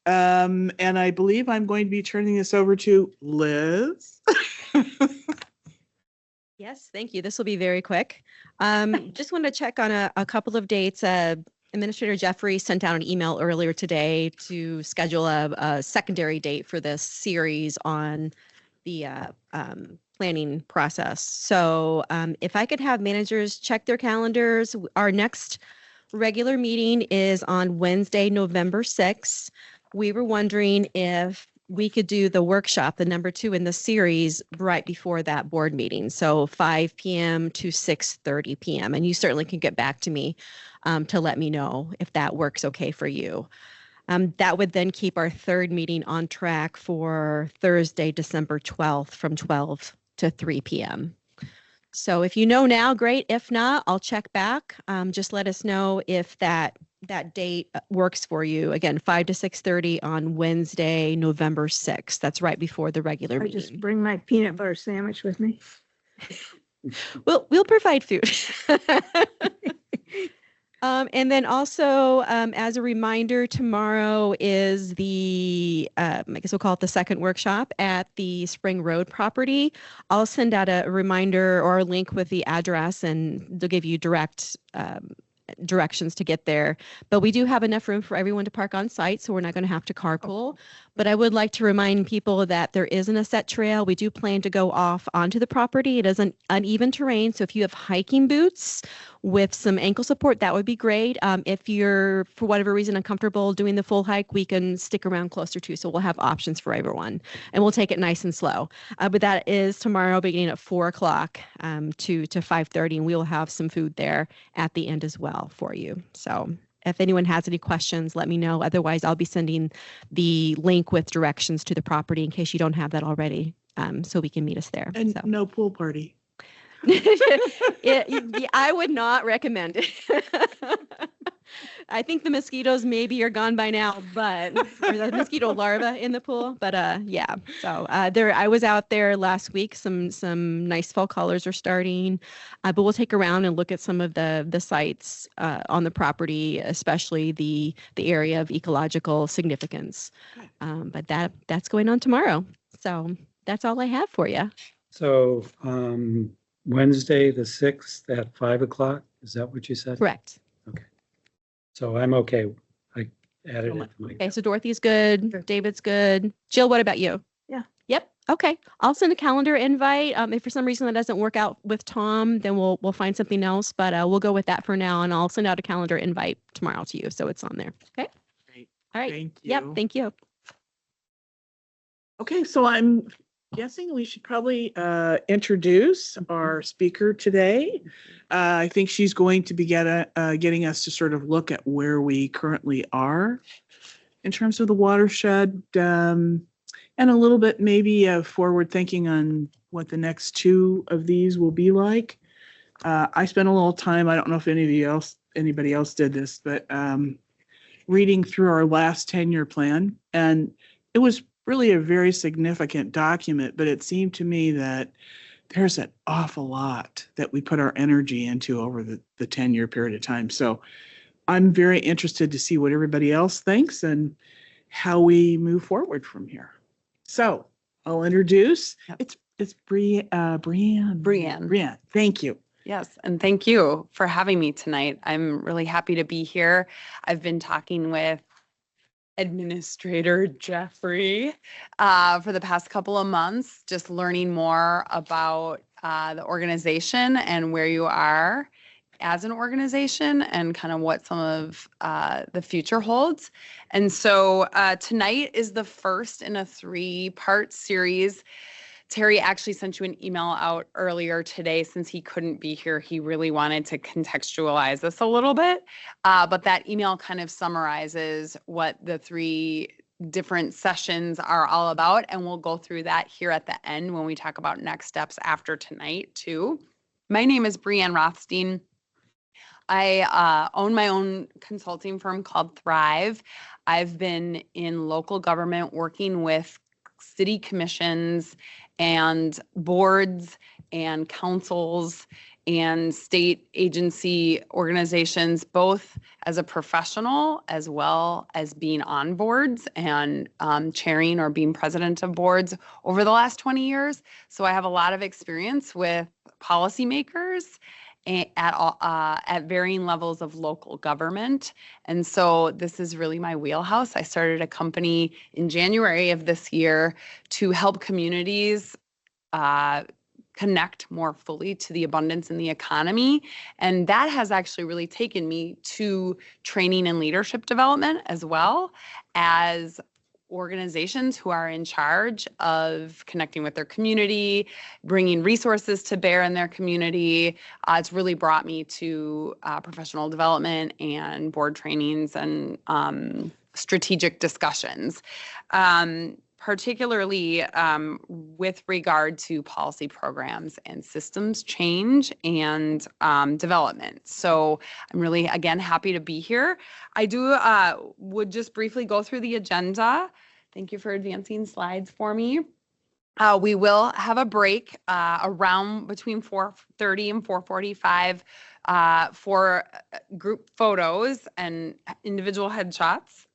And I believe I'm going to be turning this over to Liz. Yes, thank you. This will be very quick. Just wanted to check on a couple of dates. Administrator Jeffrey sent out an email earlier today to schedule a secondary date for this series on the planning process. So if I could have managers check their calendars, our next regular meeting is on Wednesday, November 6th. We were wondering if we could do the workshop, the number 2 in the series, right before that board meeting. So 5 p.m. to 6:30 p.m. And you certainly can get back to me to let me know if that works okay for you. That would then keep our third meeting on track for Thursday, December 12th from 12 to 3 p.m. So if you know now, great. If not, I'll check back. Just let us know if that date works for you. Again, 5 to 6:30 on Wednesday, November 6th. That's right before the regular I meeting. just bring my peanut butter sandwich with me. We'll provide food. And then also, as a reminder, tomorrow is the, I guess we'll call it the second workshop at the Spring Road property. I'll send out a reminder or a link with the address, and they'll give you direct directions to get there. But we do have enough room for everyone to park on site, so we're not going to have to carpool. But I would like to remind people that there isn't a set trail. We do plan to go off onto the property. It is an uneven terrain, so if you have hiking boots with some ankle support, that would be great. If you're, for whatever reason, uncomfortable doing the full hike, we can stick around closer too. So we'll have options for everyone, and we'll take it nice and slow. But that is tomorrow beginning at 4 o'clock to 5:30, and we will have some food there at the end as well for you. So if anyone has any questions, let me know. Otherwise, I'll be sending the link with directions to the property in case you don't have that already, so we can meet us there. And so. no pool party. I would not recommend it. I think the mosquitoes maybe are gone by now, but there's a mosquito larva in the pool. But yeah, so I was out there last week. Some nice fall colors are starting, but we'll take around and look at some of the sites on the property, especially the area of ecological significance. But that's going on tomorrow. So that's all I have for you. So Wednesday, the 6th at 5 o'clock. Is that what you said? Correct. Okay. So I'm okay. I added it to my. Okay, so Dorothy's good. Sure. David's good. Jill, what about you? Yeah. Yep. Okay. I'll send a calendar invite. If for some reason that doesn't work out with Tom, then we'll find something else. But we'll go with that for now, and I'll send out a calendar invite tomorrow to you, so it's on there. Okay. Great. All right. Thank you. Yep. Thank you. Okay, so I'm guessing we should probably introduce our speaker today. I think she's going to be getting us to sort of look at where we currently are in terms of the watershed, and a little bit maybe forward thinking on what the next 2 of these will be like. I spent a little time, I don't know if anybody else did this, but reading through our last 10-year plan, and it was really a very significant document, but it seemed to me that there's an awful lot that we put our energy into over the 10-year period of time. So I'm very interested to see what everybody else thinks and how we move forward from here. So I'll introduce, it's Brianne. Brianne, thank you. Yes, and thank you for having me tonight. I'm really happy to be here. I've been talking with Administrator Jeffrey for the past couple of months, just learning more about the organization and where you are as an organization and kind of what some of the future holds. And so tonight is the first in a 3-part series. Terry actually sent you an email out earlier today. Since he couldn't be here, he really wanted to contextualize this a little bit. But that email kind of summarizes what the 3 different sessions are all about. And we'll go through that here at the end when we talk about next steps after tonight too. My name is Brianne Rothstein. I own my own consulting firm called Thrive. I've been in local government working with city commissions and boards and councils and state agency organizations, both as a professional as well as being on boards and chairing or being president of boards over the last 20 years. So I have a lot of experience with policymakers at varying levels of local government. And so this is really my wheelhouse. I started a company in January of this year to help communities connect more fully to the abundance in the economy. And that has actually really taken me to training and leadership development, as well as organizations who are in charge of connecting with their community, bringing resources to bear in their community. It's really brought me to professional development and board trainings and strategic discussions. Particularly with regard to policy programs and systems change and development. So I'm really, again, happy to be here. I would just briefly go through the agenda. Thank you for advancing slides for me. We will have a break around between 4:30 and 4:45 for group photos and individual headshots,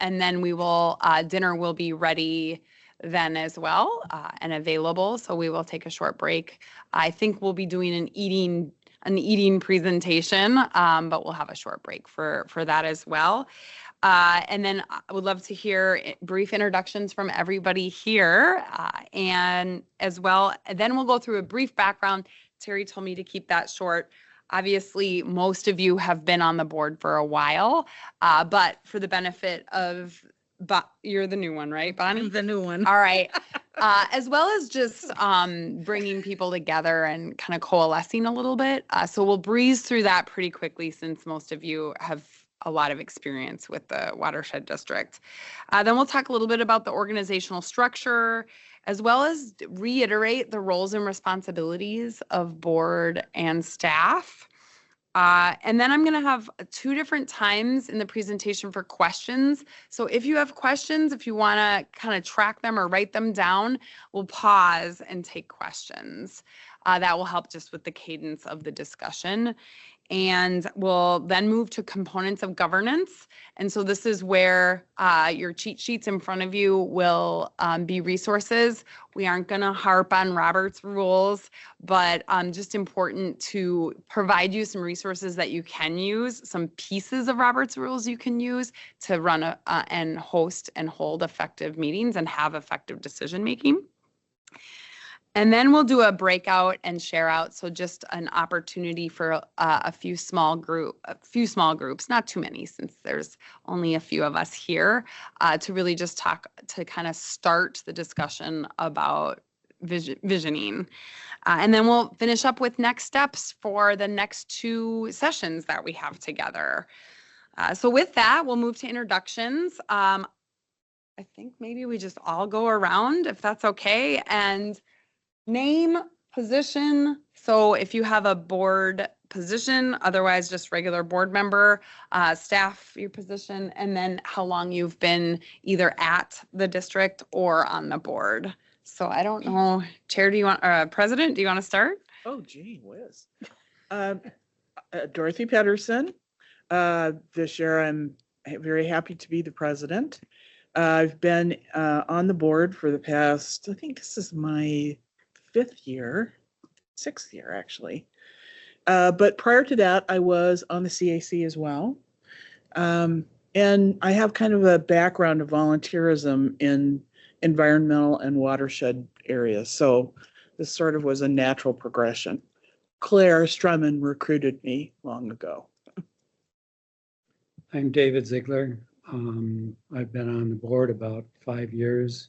and then we will dinner will be ready then as well and available. So we will take a short break. I think we'll be doing an eating presentation, but we'll have a short break for that as well. And then I would love to hear brief introductions from everybody here, and as well. And then we'll go through a brief background. Terry told me to keep that short. Obviously, most of you have been on the board for a while, but for the benefit of, you're the new one, right, Bonnie? I'm the new one. All right. As well as just bringing people together and kind of coalescing a little bit. So we'll breeze through that pretty quickly, since most of you have a lot of experience with the watershed district. Then we'll talk a little bit about the organizational structure, as well as reiterate the roles and responsibilities of board and staff. And then I'm going to have 2 different times in the presentation for questions. So if you have questions, if you want to kind of track them or write them down, we'll pause and take questions. That will help just with the cadence of the discussion. And we'll then move to components of governance. And so this is where your cheat sheets in front of you will be resources. We aren't going to harp on Robert's rules, but just important to provide you some resources that you can use, some pieces of Robert's rules you can use to run and host and hold effective meetings and have effective decision making. And then we'll do a breakout and share out. So just an opportunity for a few small groups, not too many, since there's only a few of us here, to really just talk, to kind of start the discussion about visioning. And then we'll finish up with next steps for the next 2 sessions that we have together. So with that, we'll move to introductions. I think maybe we just all go around, if that's okay. And name, position. So if you have a board position, otherwise just regular board member, staff, your position, and then how long you've been either at the district or on the board. So I don't know, Chair, President, do you want to start? Oh, gee whiz. Dorothy Pedersen. This year I'm very happy to be the president. I've been on the board for the past, I think this is my 6th year actually. But prior to that, I was on the CAC as well. And I have kind of a background of volunteerism in environmental and watershed areas. So this sort of was a natural progression. Claire Strumman recruited me long ago. I'm David Ziegler. I've been on the board about 5 years,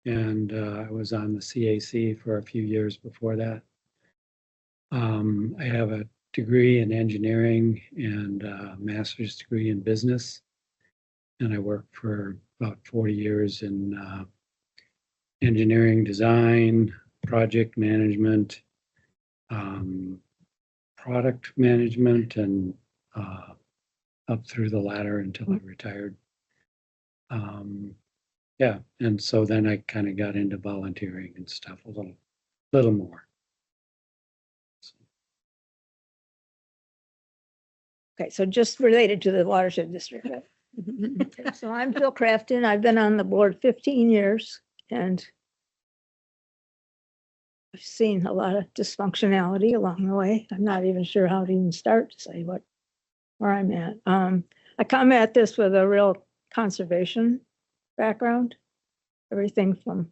and I was on the CAC for a few years before that. I have a degree in engineering and a master's degree in business, and I worked for about 40 years in engineering design, project management, product management, and up through the ladder until I retired. Yeah, and so then I kind of got into volunteering and stuff a little more. Okay, so just related to the watershed district. Okay, so I'm Phil Crafton. I've been on the board 15 years and I've seen a lot of dysfunctionality along the way. I'm not even sure how to even start to say where I'm at. I come at this with a real conservation background, everything from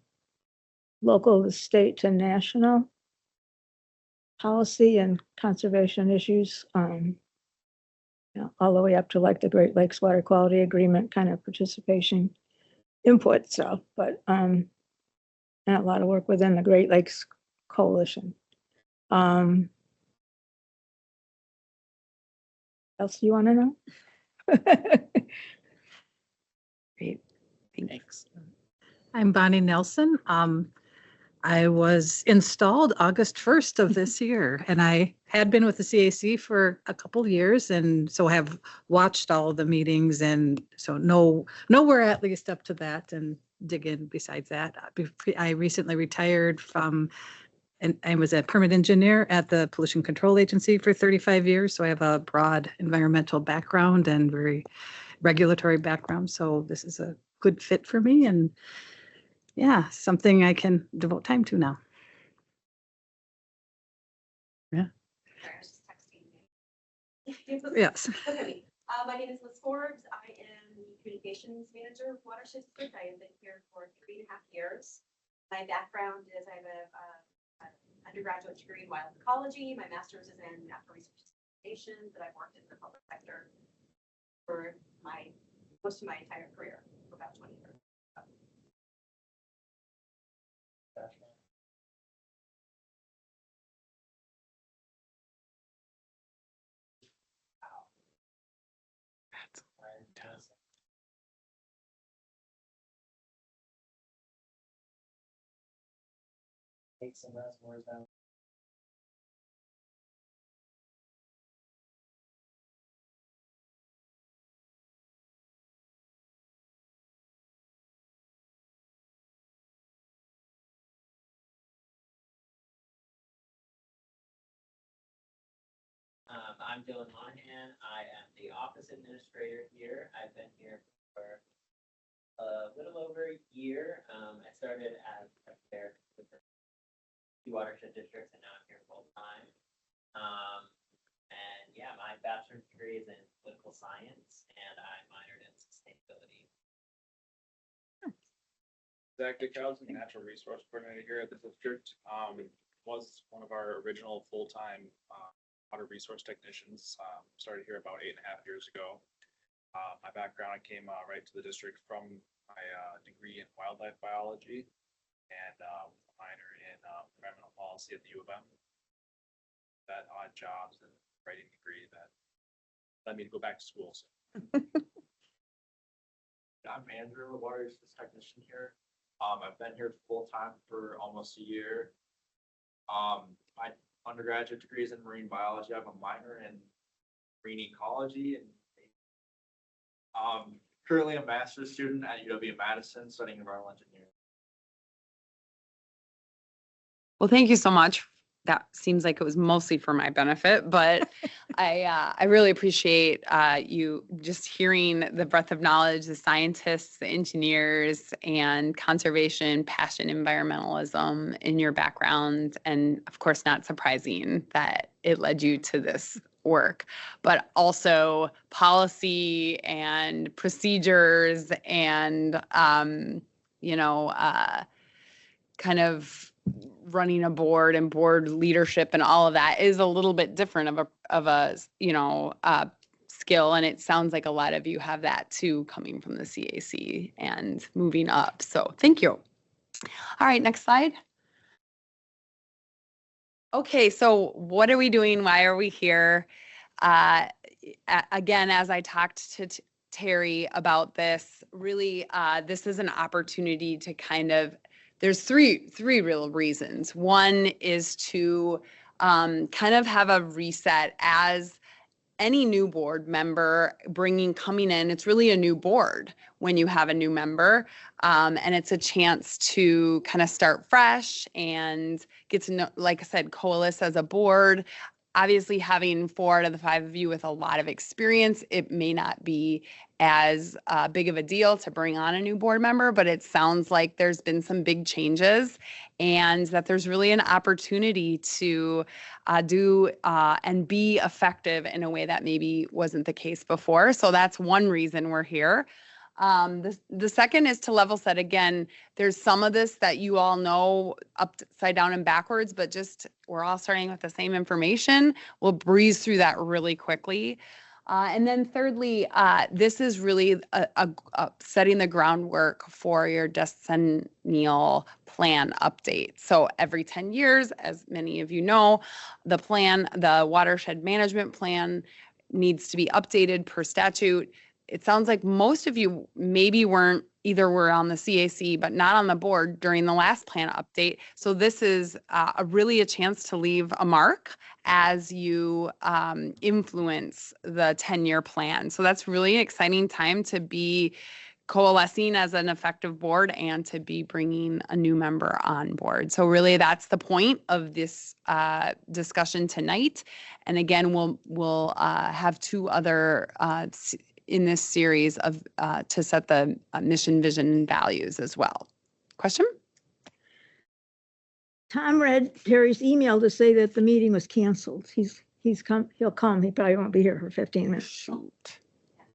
local to state to national policy and conservation issues, all the way up to like the Great Lakes Water Quality Agreement kind of participation input stuff, but and a lot of work within the Great Lakes Coalition. Else you want to know? Great. Thanks. I'm Bonnie Nelson. I was installed August 1st of this year, and I had been with the CAC for a couple of years, and so have watched all of the meetings, and so know where at least up to that, and dig in besides that. I recently retired from, and I was a permit engineer at the Pollution Control Agency for 35 years, so I have a broad environmental background and very regulatory background, so this is a good fit for me, and yeah, something I can devote time to now. Yeah. Sorry, I was just texting you. Yes. Okay, my name is Liz Forbes. I am the communications manager of Watershed District. I have been here for 3.5 years. My background is I have an undergraduate degree in wild ecology. My master's is in natural resource conservation, but I've worked in the public sector for most of my entire career, for about 20 years. That's fantastic. Take some reservoirs down. I'm Dylan Monahan. I am the office administrator here. I've been here for a little over a year. I started as there with the watershed districts, and now I'm here full time. And yeah, my bachelor's degree is in political science, and I minored in sustainability. Zach Dickhausen, natural resource coordinator here at the district, was one of our original full-time water resource technicians. Started here about 8.5 years ago. My background, I came right to the district from my degree in wildlife biology and a minor in environmental policy at the U of M. That odd jobs and writing degree that led me to go back to school. So. I'm Andrew, a water resource technician here. I've been here full time for almost a year. My undergraduate degree is in marine biology. I have a minor in marine ecology, and currently a master's student at UW-Madison studying environmental engineering. Well, thank you so much. That seems like it was mostly for my benefit, but I really appreciate you just hearing the breadth of knowledge, the scientists, the engineers, and conservation, passion, environmentalism in your background. And of course, not surprising that it led you to this work, but also policy and procedures and, kind of running a board and board leadership and all of that is a little bit different of a skill. And it sounds like a lot of you have that too, coming from the CAC and moving up. So thank you. All right, next slide. Okay, so what are we doing? Why are we here? Again, as I talked to Terry about this, really, this is an opportunity to kind of, there's three real reasons. One is to kind of have a reset as any new board member coming in. It's really a new board when you have a new member, and it's a chance to kind of start fresh and get to know, like I said, coalesce as a board. obviously having 4 out of the 5 of you with a lot of experience, it may not be as big of a deal to bring on a new board member, but it sounds like there's been some big changes and that there's really an opportunity to do and be effective in a way that maybe wasn't the case before. So that's one reason we're here. The second is to level set. Again, there's some of this that you all know upside down and backwards, but just we're all starting with the same information. We'll breeze through that really quickly. And then thirdly, this is really setting the groundwork for your decennial plan update. So every 10 years, as many of you know, the watershed management plan needs to be updated per statute. It sounds like most of you maybe were on the CAC, but not on the board during the last plan update. So this is really a chance to leave a mark as you influence the 10-year plan. So that's really an exciting time to be coalescing as an effective board and to be bringing a new member on board. So really that's the point of this discussion tonight. And again, we'll have 2 other in this series of to set the mission, vision, and values as well. Question? Tom read Terry's email to say that the meeting was canceled. He'll come. He probably won't be here for 15 minutes. Shoot.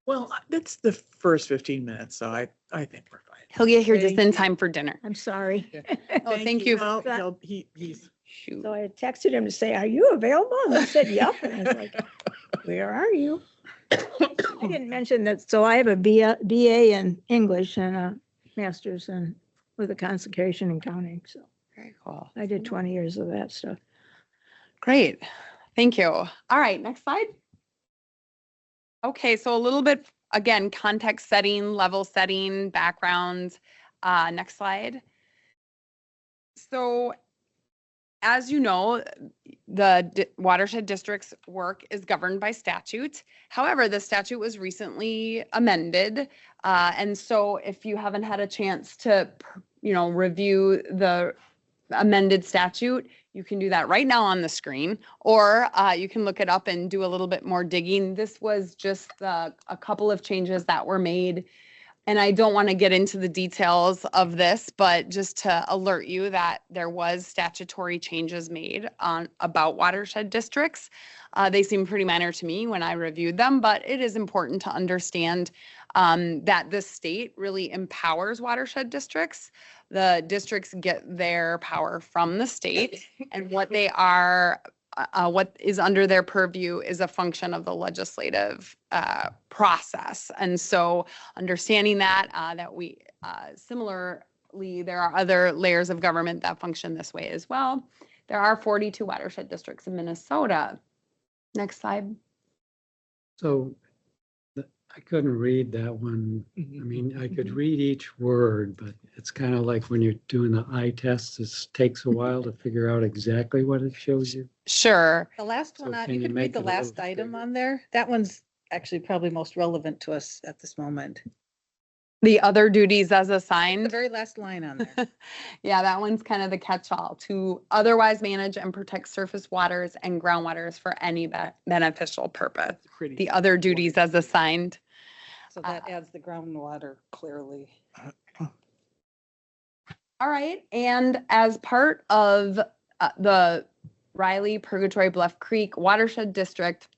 Well, that's the first 15 minutes, so I think we're fine. He'll get here just Thank in you. time for dinner. I'm sorry. Oh, thank you. No, he's Shoot. So I texted him to say, "Are you available?" And he said, "Yep." And I was like, "Where are you?" I didn't mention that. So I have a BA in English and a master's with a concentration in counting. So Very cool. I did 20 years of that stuff. Great. Thank you. All right, next slide. Okay, so a little bit, again, context setting, level setting, background. Next slide. So as you know, the watershed district's work is governed by statute. However, the statute was recently amended. And so if you haven't had a chance to, review the amended statute, you can do that right now on the screen, or you can look it up and do a little bit more digging. This was just a couple of changes that were made. And I don't want to get into the details of this, but just to alert you that there was statutory changes made about watershed districts. They seem pretty minor to me when I reviewed them, but it is important to understand that the state really empowers watershed districts. The districts get their power from the state, and what they are what is under their purview is a function of the legislative process. And so understanding that we similarly, there are other layers of government that function this way as well. There are 42 watershed districts in Minnesota. Next slide. So I couldn't read that one. I mean, I could read each word, but it's kind of like when you're doing the eye tests, it takes a while to figure out exactly what it shows you. Sure. The last So one, can you you could make read the it a little last item bigger? on there. That one's actually probably most relevant to us at this moment. The other duties as The assigned. very last line on there. Yeah, that one's kind of the catch-all: to otherwise manage and protect surface waters and groundwaters for any beneficial purpose. pretty. The other duties as assigned. So that adds the groundwater clearly. All right, and as part of the Riley Purgatory Bluff Creek Watershed District,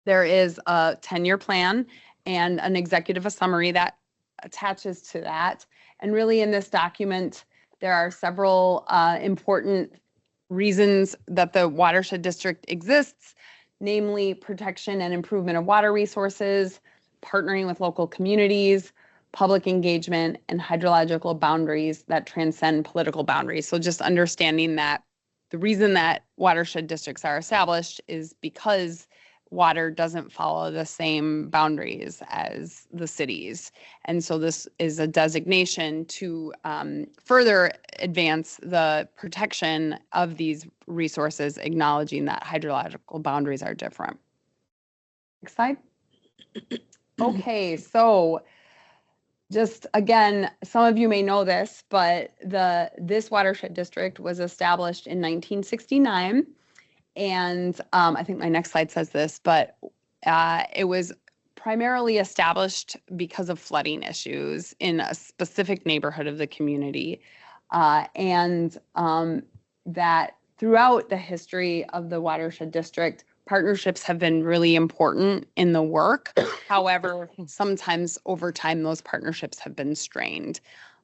there is a 10-year plan and an executive summary that attaches to that. And really in this document, there are several important reasons that the watershed district exists, namely protection and improvement of water resources, partnering with local communities, public engagement, and hydrological boundaries that transcend political boundaries. So just understanding that the reason that watershed districts are established is because water doesn't follow the same boundaries as the cities. And so this is a designation to further advance the protection of these resources, acknowledging that hydrological boundaries are different. Next slide. Okay, so just again, some of you may know this, but this watershed district was established in 1969. And I think my next slide says this, but it was primarily established because of flooding issues in a specific neighborhood of the community. And that throughout the history of the watershed district, partnerships have been really important in the work. However, sometimes over time, those partnerships have been strained.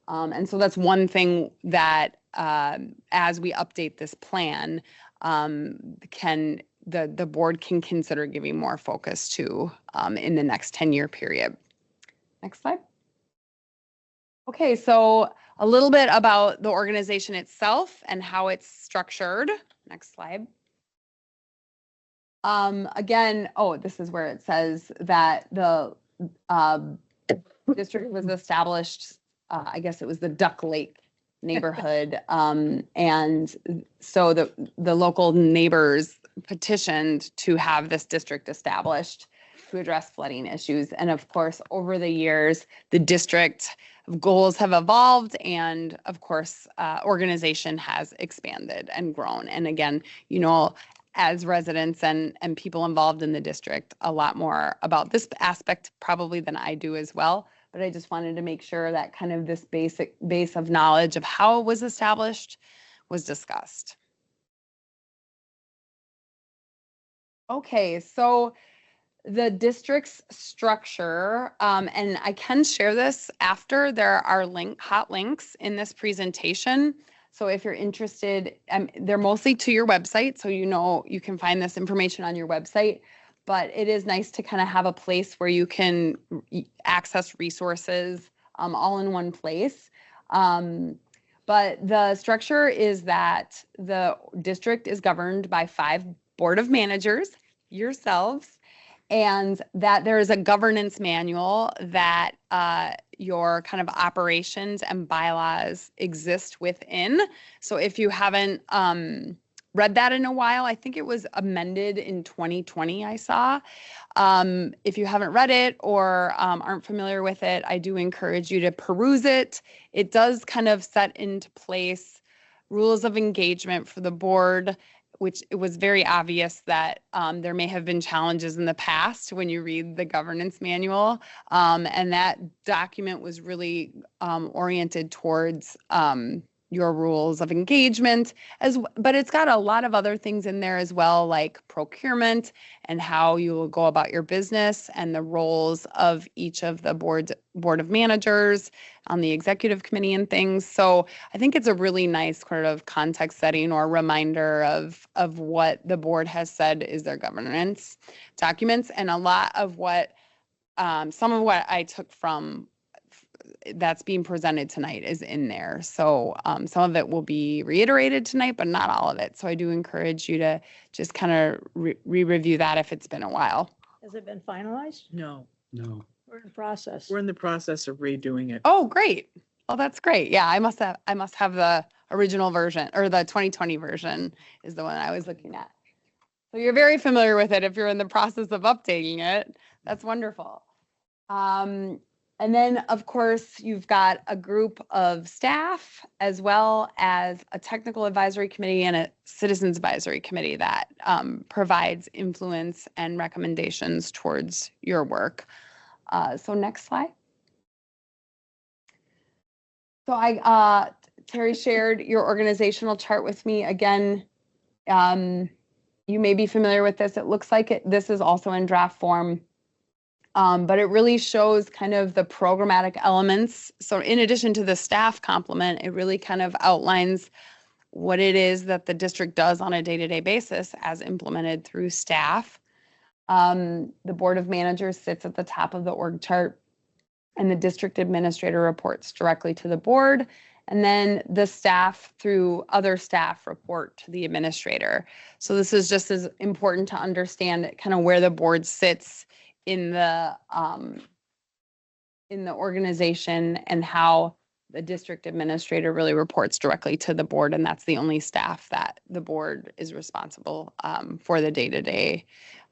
And so that's one thing that as we update this plan, the board can consider giving more focus to in the next 10-year period. Next slide. Okay, so a little bit about the organization itself and how it's structured. Next slide. Again, this is where it says that the district was established, I guess it was the Duck Lake neighborhood. And so the local neighbors petitioned to have this district established to address flooding issues. And of course, over the years, the district goals have evolved, and of course, organization has expanded and grown. And again, as residents and people involved in the district, a lot more about this aspect probably than I do as well. But I just wanted to make sure that kind of this basic base of knowledge of how it was established was discussed. Okay, so the district's structure, and I can share this after. There are hot links in this presentation. So if you're interested, they're mostly to your website, so you can find this information on your website. But it is nice to kind of have a place where you can access resources all in one place. But the structure is that the district is governed by 5 board of managers, yourselves, and that there is a governance manual that your kind of operations and bylaws exist within. So if you haven't read that in a while, I think it was amended in 2020, I saw. If you haven't read it or aren't familiar with it, I do encourage you to peruse it. It does kind of set into place rules of engagement for the board, which it was very obvious that there may have been challenges in the past when you read the governance manual. And that document was really oriented towards your rules of engagement, but it's got a lot of other things in there as well, like procurement and how you will go about your business and the roles of each of the board of managers on the executive committee and things. So I think it's a really nice sort of context setting or reminder of what the board has said is their governance documents, and a lot of what some of what I took from that's being presented tonight is in there. So some of it will be reiterated tonight, but not all of it. So I do encourage you to just kind of re-review that if it's been a while. Has it been finalized? No, We're in the process. we're in the process of redoing it. Oh, great. Well, that's great. Yeah, I must have the original version, or the 2020 version is the one I was looking at. So you're very familiar with it if you're in the process of updating it. That's wonderful. And then, of course, you've got a group of staff as well as a technical advisory committee and a citizens advisory committee that provides influence and recommendations towards your work. So next slide. So Terry shared your organizational chart with me. Again, you may be familiar with this. It looks like this is also in draft form. But it really shows kind of the programmatic elements. So in addition to the staff complement, it really kind of outlines what it is that the district does on a day-to-day basis as implemented through staff. The board of managers sits at the top of the org chart, and the district administrator reports directly to the board. And then the staff through other staff report to the administrator. So this is just as important to understand kind of where the board sits in the organization and how the district administrator really reports directly to the board, and that's the only staff that the board is responsible for the day-to-day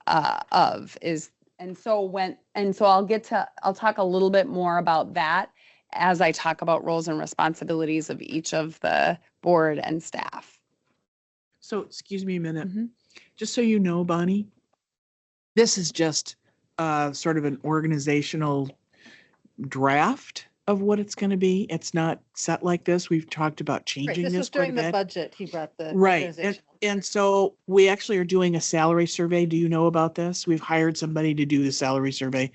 of is. And so I'll talk a little bit more about that as I talk about roles and responsibilities of each of the board and staff. So excuse me a minute. Just so you know, Bonnie, this is just sort of an organizational draft of what it's going to be. It's not set like this. We've talked about Right, changing this this was quite a during the bit. budget, he brought the Right. And, organizational. and so we actually are doing a salary survey. Do you know about this? We've hired somebody to do the salary survey.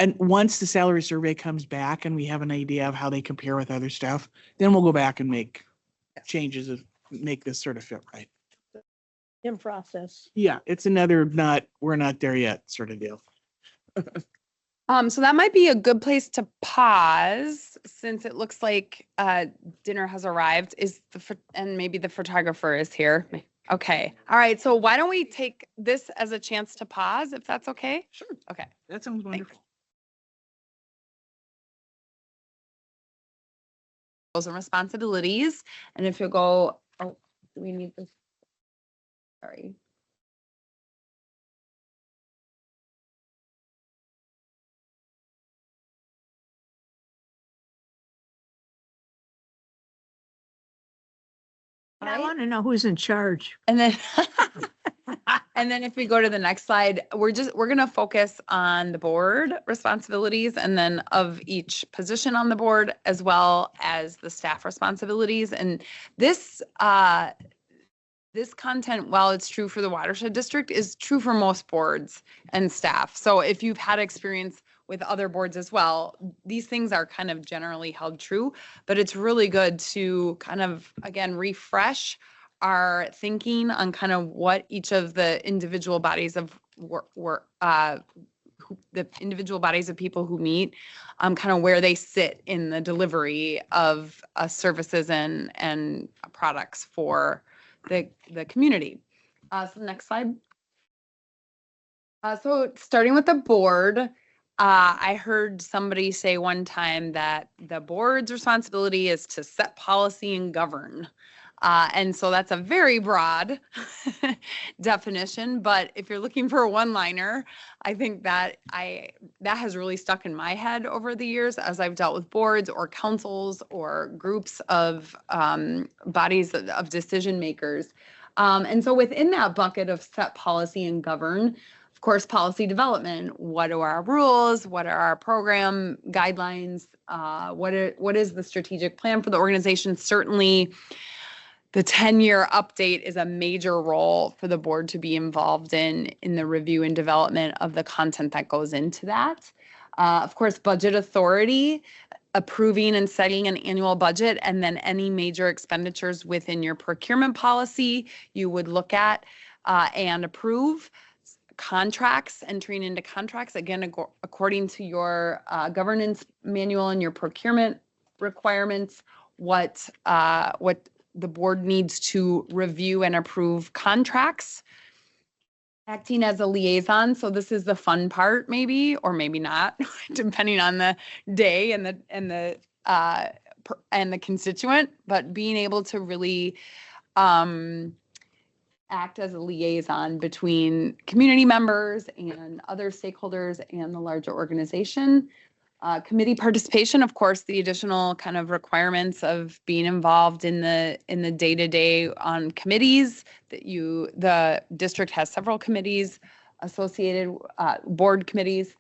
And once the salary survey comes back and we have an idea of how they compare with other stuff, then we'll go back and make changes of make this sort of fit right. In process. Yeah, it's we're not there yet sort of deal. So that might be a good place to pause since it looks like dinner has arrived. And maybe the photographer is here. Okay. All right. So why don't we take this as a chance to pause, if that's okay? Sure. Okay. That sounds wonderful. Roles and responsibilities. And if you go, oh, do we need this? Sorry. All I right. want to know who's in charge. And then and then if we go to the next slide, we're going to focus on the board responsibilities and then of each position on the board as well as the staff responsibilities. And this this content, while it's true for the watershed district, is true for most boards and staff. So if you've had experience with other boards as well, these things are kind of generally held true, but it's really good to kind of, again, refresh our thinking on kind of what each of the individual bodies of the individual bodies of people who meet, kind of where they sit in the delivery of services and products for the community. So the next slide. So starting with the board, I heard somebody say one time that the board's responsibility is to set policy and govern. And so that's a very broad definition, but if you're looking for a one-liner, I think that that has really stuck in my head over the years as I've dealt with boards or councils or groups of bodies of decision makers. And so within that bucket of set policy and govern, of course, policy development, what are our rules? What are our program guidelines? What is the strategic plan for the organization? Certainly, the 10-year update is a major role for the board to be involved in the review and development of the content that goes into that. Of course, budget authority, approving and setting an annual budget, and then any major expenditures within your procurement policy you would look at and approve. Contracts, entering into contracts, again, according to your governance manual and your procurement requirements, what the board needs to review and approve contracts. Acting as a liaison, so this is the fun part, maybe or maybe not, depending on the day and the constituent, but being able to really act as a liaison between community members and other stakeholders and the larger organization. Committee participation, of course, the additional kind of requirements of being involved in the day-to-day on committees the district has several committees associated, board committees,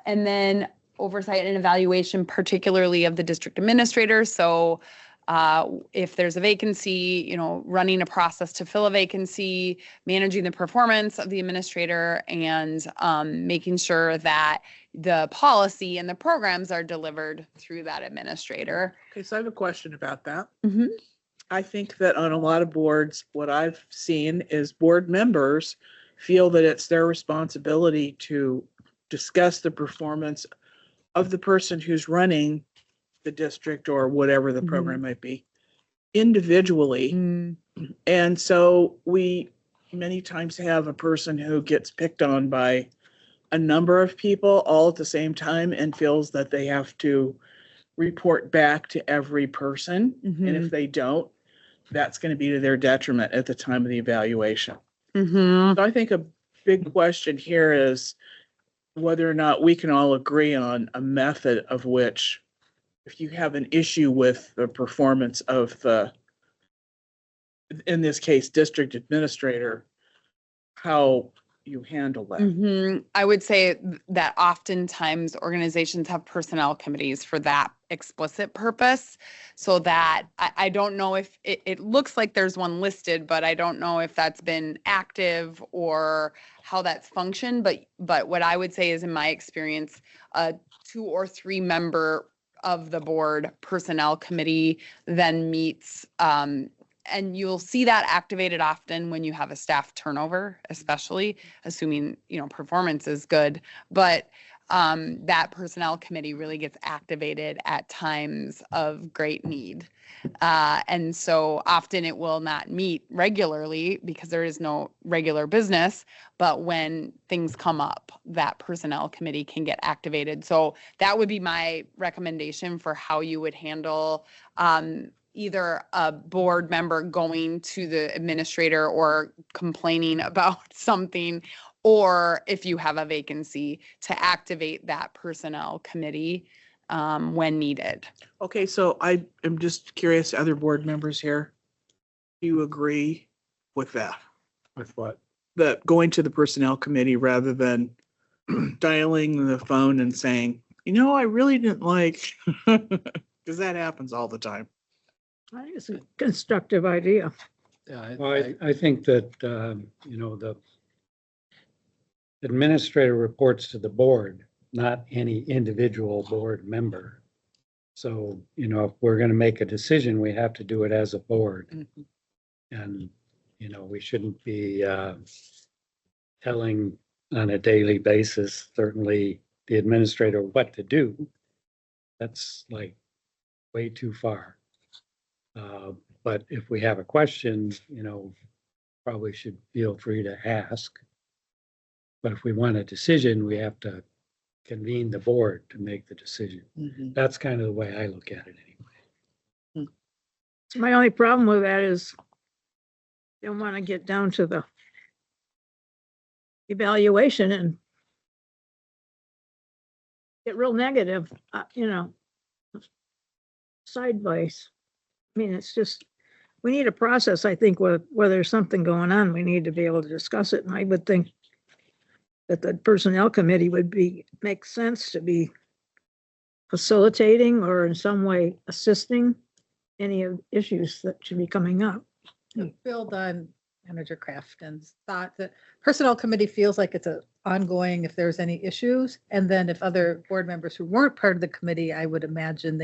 and then oversight and evaluation, particularly of the district administrators. So if there's a vacancy, running a process to fill a vacancy, managing the performance of the administrator, and making sure that the policy and the programs are delivered through that administrator. Okay, so I have a question about that. Mm-hmm. I think that on a lot of boards, what I've seen is board members feel that it's their responsibility to discuss the performance of the person who's running the district or whatever the program might be individually. And so we many times have a person who gets picked on by a number of people all at the same time and feels that they have to report back to every person. And if they don't, that's going to be to their detriment at the time of the evaluation. So I think a big question here is whether or not we can all agree on a method of which, if you have an issue with the performance of in this case, district administrator, how you handle that. I would say that oftentimes organizations have personnel committees for that explicit purpose. So that I don't know if it looks like there's one listed, but I don't know if that's been active or how that's functioned. But what I would say is, in my experience, a 2 or 3 member of the board personnel committee then meets, and you'll see that activated often when you have a staff turnover, especially assuming, performance is good. But that personnel committee really gets activated at times of great need. And so often it will not meet regularly because there is no regular business, but when things come up, that personnel committee can get activated. So that would be my recommendation for how you would handle either a board member going to the administrator or complaining about something, or if you have a vacancy, to activate that personnel committee when needed. Okay, so I am just curious, other board members here, do you agree with that? With what? That going to the personnel committee rather than dialing the phone and saying, I really didn't like, because that happens all the time. I think it's a constructive idea. Yeah, I think that, the administrator reports to the board, not any individual board member. So, if we're going to make a decision, we have to do it as a board. And, we shouldn't be telling on a daily basis, certainly the administrator, what to do. That's like way too far. But if we have a question, probably should feel free to ask. But if we want a decision, we have to convene the board to make the decision. That's kind of the way I look at it anyway. My only problem with that is you don't want to get down to the evaluation and get real negative, sideways. I mean, it's just, we need a process, I think, where there's something going on, we need to be able to discuss it. And I would think that the personnel committee would make sense to be facilitating or in some way assisting any of the issues that should be coming up. Build on Manager Crafton's thought that personnel committee feels like it's ongoing if there's any issues. And then if other board members who weren't part of the committee, I would imagine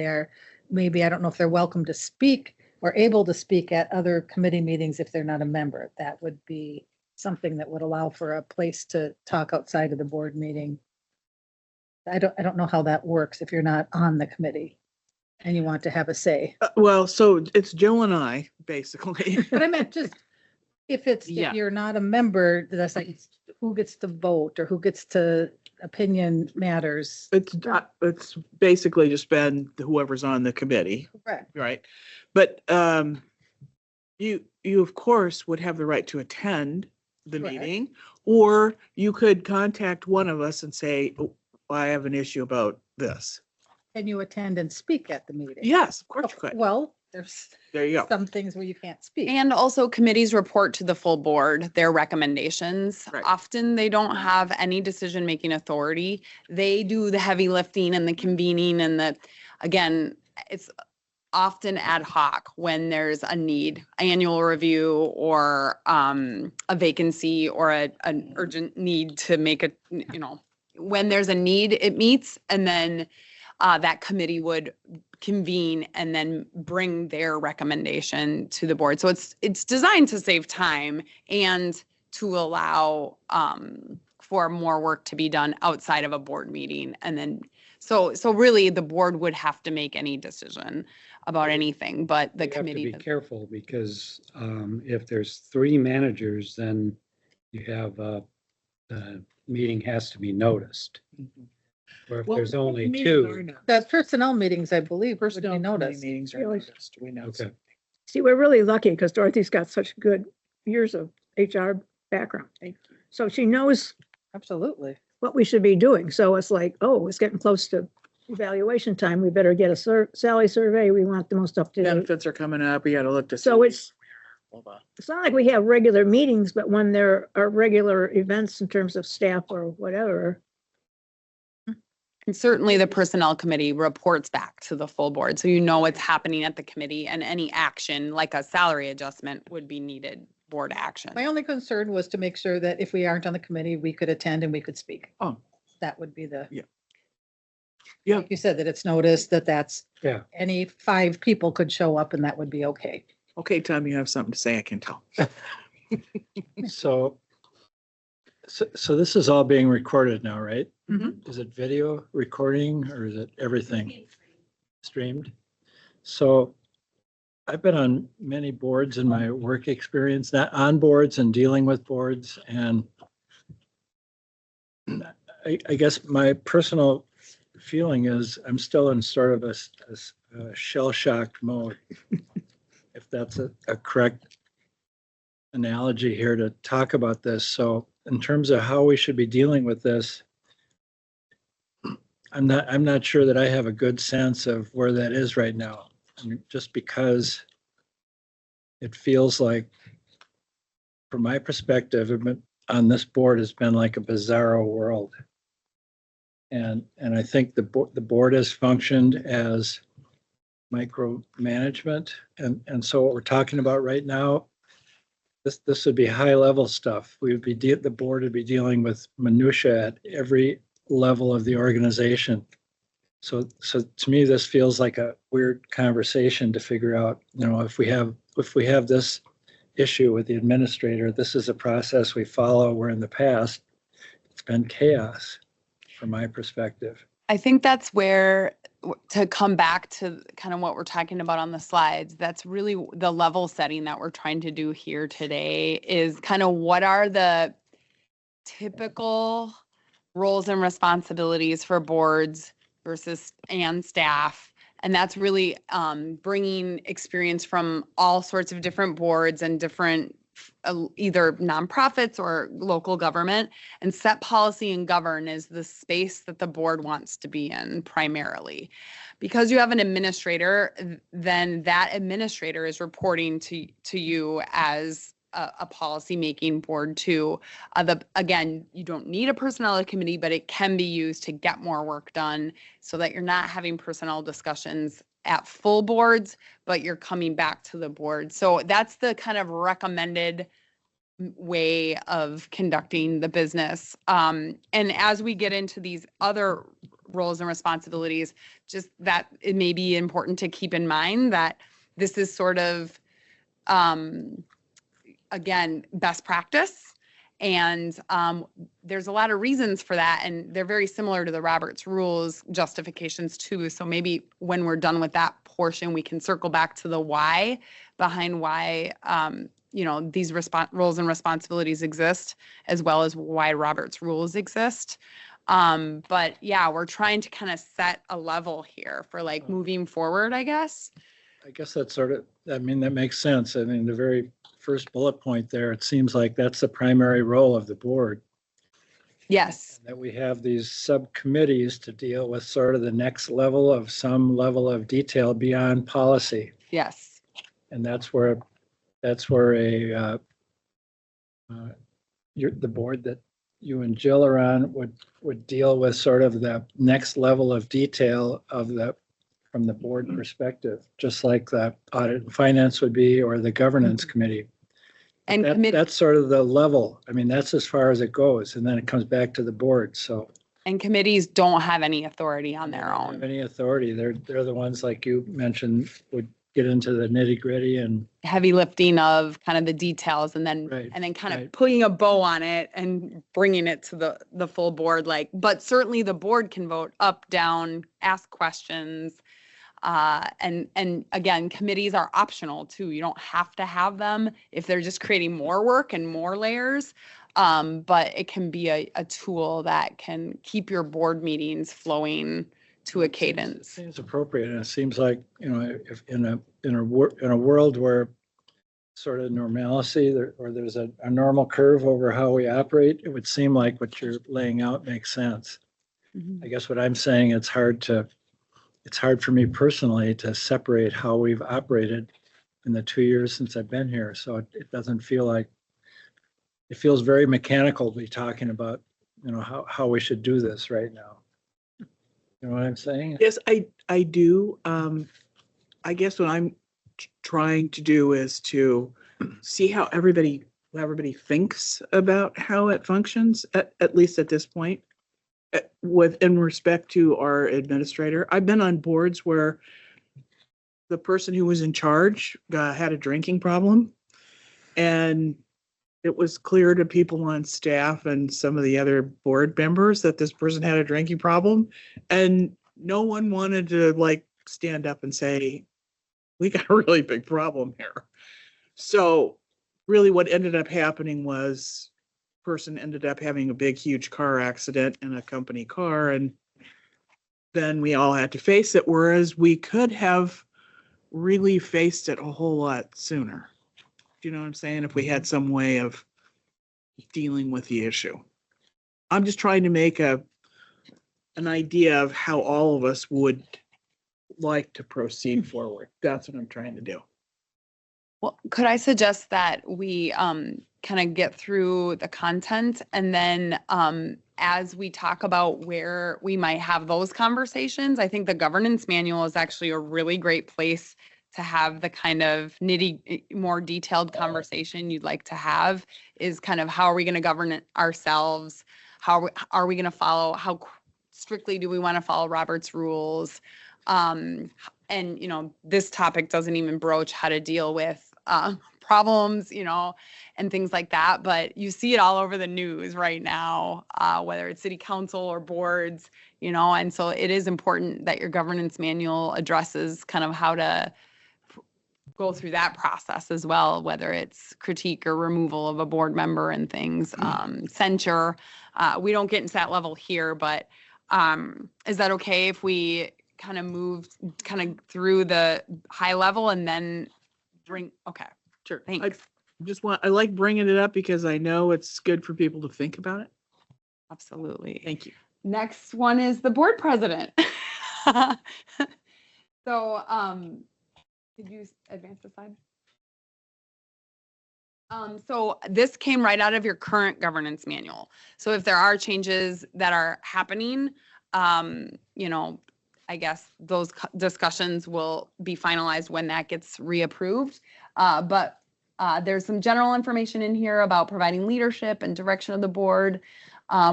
maybe, I don't know if they're welcome to speak or able to speak at other committee meetings if they're not a member. That would be something that would allow for a place to talk outside of the board meeting. I don't know how that works if you're not on the committee and you want to have a say. Well, so it's Jill and I, basically. But I meant just if Yeah. you're not a member, that's like who gets to vote or who gets to opinion matters. It's basically just been whoever's on the committee, Correct. right? But you of course would have the right to attend the Correct. meeting, or you could contact one of us and say, "Oh, I have an issue about this." Can you attend and speak at the meeting? Yes, of course you could. Well, there's There you go. some things where you can't speak. And also committees report to the full board their recommendations. Right. Often they don't have any decision-making authority. They do the heavy lifting and the convening and again, it's often ad hoc when there's a need, annual review or a vacancy or an urgent need to make when there's a need, it meets, and then that committee would convene and then bring their recommendation to the board. So it's designed to save time and to allow for more work to be done outside of a board meeting. And then, so really the board would have to make any decision about anything, but the You have to committee. be careful because if there's 3 managers, then you have the meeting has to be noticed. Or if Well, there's only meetings 2. are noticed. The personnel meetings, I believe, would be Personnel committee noticed. meetings are Really? noticed. We know. Okay. See, we're really lucky because Dorothy's got such good years of HR background. Thank you. So she knows Absolutely. what we should be doing. So it's like, oh, it's getting close to evaluation time. We better get a Sally survey. We want the most up to date. Benefits are coming up. We got to look to. So see. it's It's not like we have regular meetings, but when there are regular events in terms of staff or whatever. And certainly the personnel committee reports back to the full board, so you know what's happening at the committee, and any action like a salary adjustment would be needed board action. My only concern was to make sure that if we aren't on the committee, we could attend and we could speak. Oh. That would be the. Yeah. Yeah. Like you said, that it's noticed that that's. Yeah. Any 5 people could show up and that would be okay. Okay, Tom, you have something to say, I can tell. So this is all being recorded now, right? Mhm. Is it video recording or is it everything streamed? So I've been on many boards in my work experience, not on boards and dealing with boards. And I guess my personal feeling is I'm still in sort of a shell-shocked mode, if that's a correct analogy here to talk about this. So in terms of how we should be dealing with this, I'm not sure that I have a good sense of where that is right now. I mean, just because it feels like, from my perspective, on this board has been like a bizarro world. And I think the board has functioned as micromanagement. And so what we're talking about right now, this would be high level stuff. The board would be dealing with minutia at every level of the organization. So to me, this feels like a weird conversation to figure out, if we have this issue with the administrator, this is a process we follow, where in the past, it's been chaos from my perspective. I think that's where, to come back to kind of what we're talking about on the slides, that's really the level setting that we're trying to do here today, is kind of what are the typical roles and responsibilities for boards and staff. And that's really bringing experience from all sorts of different boards and different either nonprofits or local government, and set policy and govern is the space that the board wants to be in primarily. Because you have an administrator, then that administrator is reporting to you as a policy-making board too. Again, you don't need a personnel committee, but it can be used to get more work done, so that you're not having personnel discussions at full boards, but you're coming back to the board. So that's the kind of recommended way of conducting the business. And as we get into these other roles and responsibilities, just that it may be important to keep in mind that this is sort of, again, best practice. And there's a lot of reasons for that. And they're very similar to the Roberts Rules justifications too. So maybe when we're done with that portion, we can circle back to the why behind why, these roles and responsibilities exist, as well as why Roberts Rules exist. But yeah, we're trying to kind of set a level here for like moving forward, I guess. I guess that's that makes sense. I mean, the very first bullet point there, it seems like that's the primary role of the board. Yes. That we have these subcommittees to deal with sort of the next level of some level of detail beyond policy. Yes. And that's where the board that you and Jill are on would deal with sort of the next level of detail from the board perspective, just like the audit and finance would be, or the governance committee. And that's sort of the level. I mean, that's as far as it goes. And then it comes back to the board. So. And committees don't have any authority on their own. Any authority. They're the ones, like you mentioned, would get into the nitty gritty and heavy lifting of kind of the details, and then kind of putting a bow on it and bringing it to the full board. But certainly the board can vote up, down, ask questions. And again, committees are optional too. You don't have to have them if they're just creating more work and more layers. But it can be a tool that can keep your board meetings flowing to a cadence. It seems appropriate, and it seems like, if in a world where sort of normalcy or there's a normal curve over how we operate, it would seem like what you're laying out makes sense. Mm-hmm. I guess what I'm saying, it's hard for me personally to separate how we've operated in the 2 years since I've been here. So it doesn't feel like, it feels very mechanical to be talking about, how we should do this right now. You know what I'm saying? Yes, I do. I guess what I'm trying to do is to see how everybody thinks about how it functions, at least at this point, in respect to our administrator. I've been on boards where the person who was in charge had a drinking problem, and it was clear to people on staff and some of the other board members that this person had a drinking problem, and no one wanted to stand up and say, we got a really big problem here. So really what ended up happening was person ended up having a big, huge car accident in a company car. And then we all had to face it. Whereas we could have really faced it a whole lot sooner. Do you know what I'm saying? If we had some way of dealing with the issue. I'm just trying to make an idea of how all of us would like to proceed forward. That's what I'm trying to do. Well, could I suggest that we kind of get through the content, and then as we talk about where we might have those conversations, I think the governance manual is actually a really great place to have the kind of more detailed conversation you'd like to have, is kind of how are we going to govern it ourselves? How are we going to follow? How strictly do we want to follow Robert's rules? And this topic doesn't even broach how to deal with problems, and things like that. But you see it all over the news right now, whether it's city council or boards, and so it is important that your governance manual addresses kind of how to go through that process as well, whether it's critique or removal of a board member and things, censure. We don't get into that level here, but is that okay if we kind of move through the high level and then okay. Sure. Thanks. I like bringing it up because I know it's good for people to think about it. Absolutely. Thank you. Next one is the board president. So, could you advance the slide? So this came right out of your current governance manual. So if there are changes that are happening, I guess those discussions will be finalized when that gets reapproved. But there's some general information in here about providing leadership and direction of the board,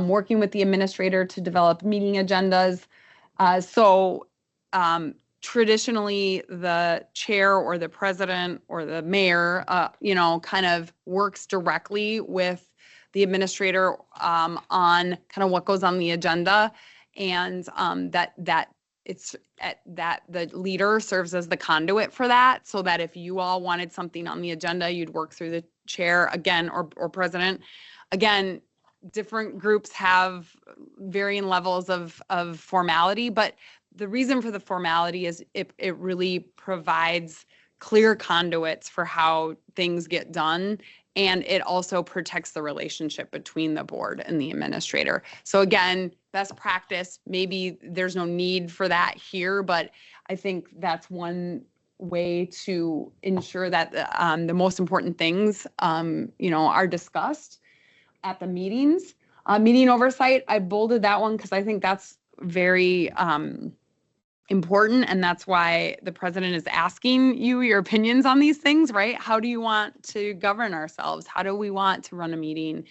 working with the administrator to develop meeting agendas. Traditionally, the chair or the president or the mayor, kind of works directly with the administrator on kind of what goes on the agenda, and that the leader serves as the conduit for that, so that if you all wanted something on the agenda, you'd work through the chair again or president. Again, different groups have varying levels of formality, but the reason for the formality is it really provides clear conduits for how things get done, and it also protects the relationship between the board and the administrator. So again, best practice, maybe there's no need for that here, but I think that's one way to ensure that the most important things, are discussed at the meetings. Meeting oversight, I bolded that one because I think that's very important, and that's why the president is asking you your opinions on these things, right? How do you want to govern ourselves? How do we want to run a meeting?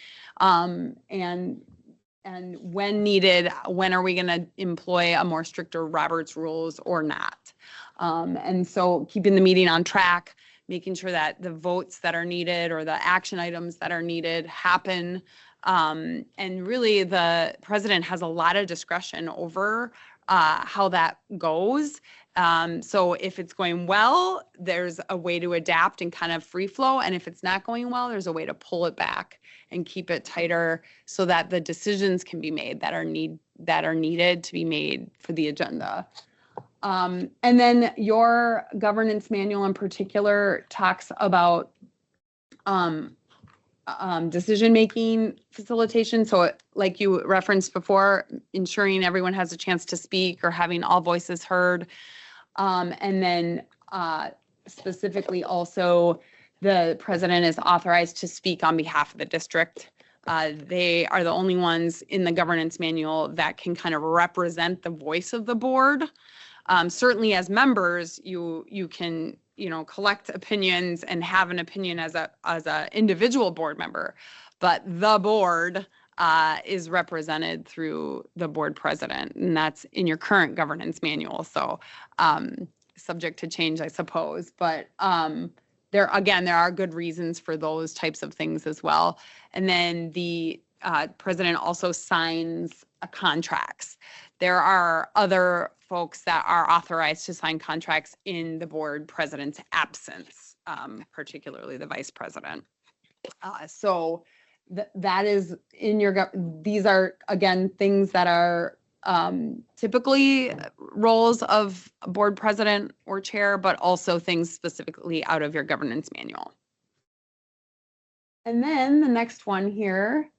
And when needed, when are we going to employ a more stricter Robert's rules or not? And so keeping the meeting on track, making sure that the votes that are needed or the action items that are needed happen. And really the president has a lot of discretion over how that goes. So if it's going well, there's a way to adapt and kind of free flow. And if it's not going well, there's a way to pull it back and keep it tighter so that the decisions can be made that are needed to be made for the agenda. And then your governance manual in particular talks about decision-making facilitation. So like you referenced before, ensuring everyone has a chance to speak or having all voices heard. And then specifically also the president is authorized to speak on behalf of the district. They are the only ones in the governance manual that can kind of represent the voice of the board. Certainly as members, you can, collect opinions and have an opinion as a individual board member, but the board is represented through the board president, and that's in your current governance manual. So subject to change, I suppose, but there are good reasons for those types of things as well. And then the president also signs contracts. There are other folks that are authorized to sign contracts in the board president's absence, particularly the vice president. So that is in your, these are, again, things that are typically roles of a board president or chair, but also things specifically out of your governance manual. And then the next one here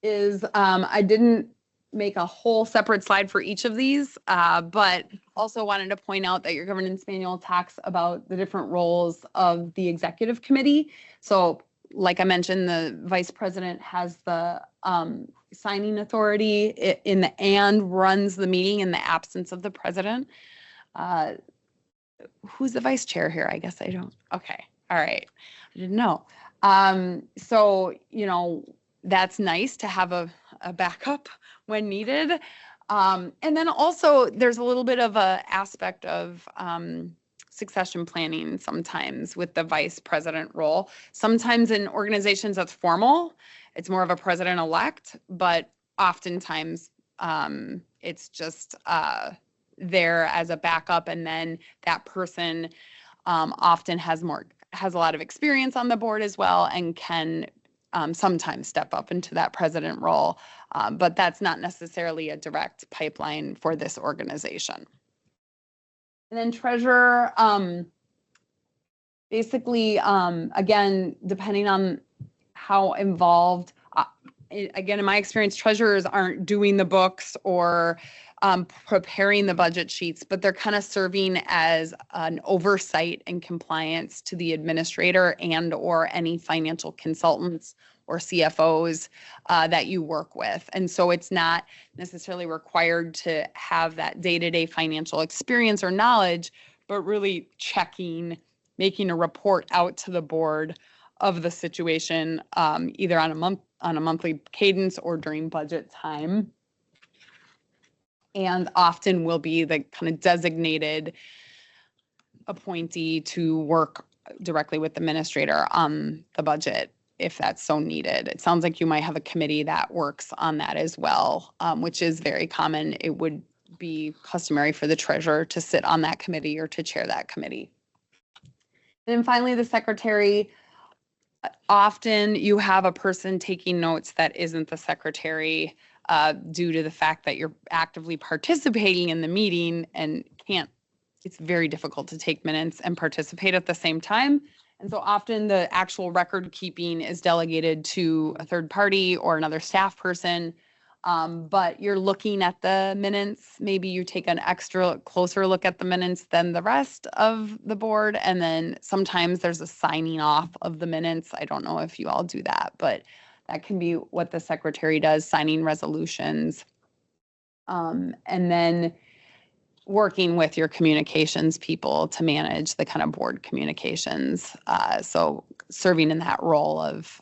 is, I didn't make a whole separate slide for each of these, but also wanted to point out that your governance manual talks about the different roles of the executive committee. So like I mentioned, the vice president has the signing authority and runs the meeting in the absence of the president. Who's the vice chair here? I guess I don't. Okay. All right. I didn't know. So, that's nice to have a backup when needed. And then also there's a little bit of a aspect of succession planning sometimes with the vice president role. Sometimes in organizations that's formal, it's more of a president-elect, but oftentimes it's just there as a backup, and then that person often has a lot of experience on the board as well, and can sometimes step up into that president role, but that's not necessarily a direct pipeline for this organization. And then treasurer, basically, again, depending on how involved, again, in my experience, treasurers aren't doing the books or preparing the budget sheets, but they're kind of serving as an oversight and compliance to the administrator and or any financial consultants or CFOs that you work with. And so it's not necessarily required to have that day-to-day financial experience or knowledge, but really checking, making a report out to the board of the situation, either on a monthly cadence or during budget time. And often will be the kind of designated appointee to work directly with the administrator on the budget if that's so needed. It sounds like you might have a committee that works on that as well, which is very common. It would be customary for the treasurer to sit on that committee or to chair that committee. And then finally, the secretary. Often you have a person taking notes that isn't the secretary due to the fact that you're actively participating in the meeting and it's very difficult to take minutes and participate at the same time. And so often the actual record keeping is delegated to a third party or another staff person. But you're looking at the minutes. Maybe you take an extra closer look at the minutes than the rest of the board. And then sometimes there's a signing off of the minutes. I don't know if you all do that, but that can be what the secretary does, signing resolutions. And then working with your communications people to manage the kind of board communications. So serving in that role of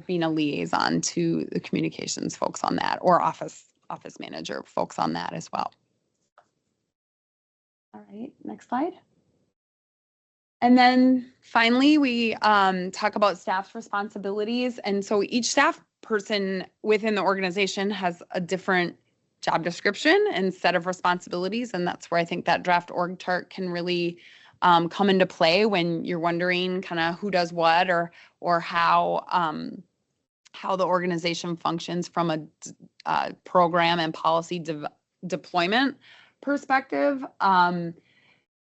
being a liaison to the communications folks on that, or office manager folks on that as well. All right, next slide. And then finally, we talk about staff's responsibilities. And so each staff person within the organization has a different job description and set of responsibilities. And that's where I think that draft org chart can really come into play when you're wondering kind of who does what or how the organization functions from a program and policy deployment perspective.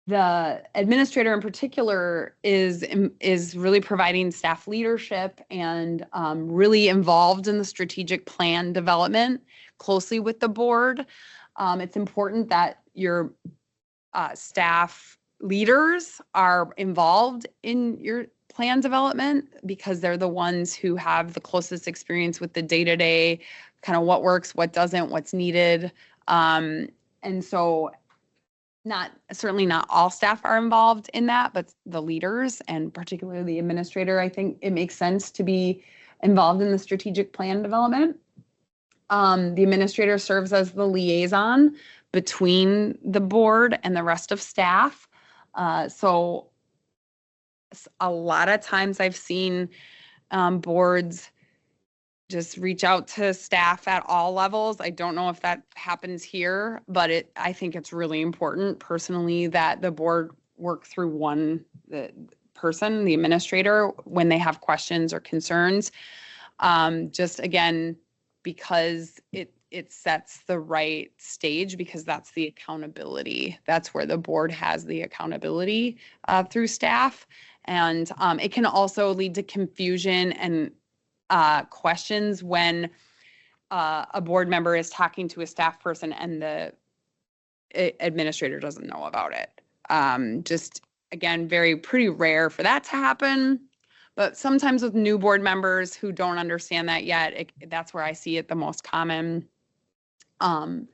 The administrator in particular is really providing staff leadership and really involved in the strategic plan development closely with the board. It's important that your staff leaders are involved in your plan development because they're the ones who have the closest experience with the day-to-day, kind of what works, what doesn't, what's needed. And so certainly not all staff are involved in that, but the leaders and particularly the administrator, I think it makes sense to be involved in the strategic plan development. The administrator serves as the liaison between the board and the rest of staff. So a lot of times I've seen boards just reach out to staff at all levels. I don't know if that happens here, but I think it's really important personally that the board work through the person, the administrator, when they have questions or concerns. Just again, because it sets the right stage, because that's the accountability. That's where the board has the accountability through staff. And it can also lead to confusion and questions when a board member is talking to a staff person and the administrator doesn't know about it. Just again, pretty rare for that to happen. But sometimes with new board members who don't understand that yet, that's where I see it the most common. And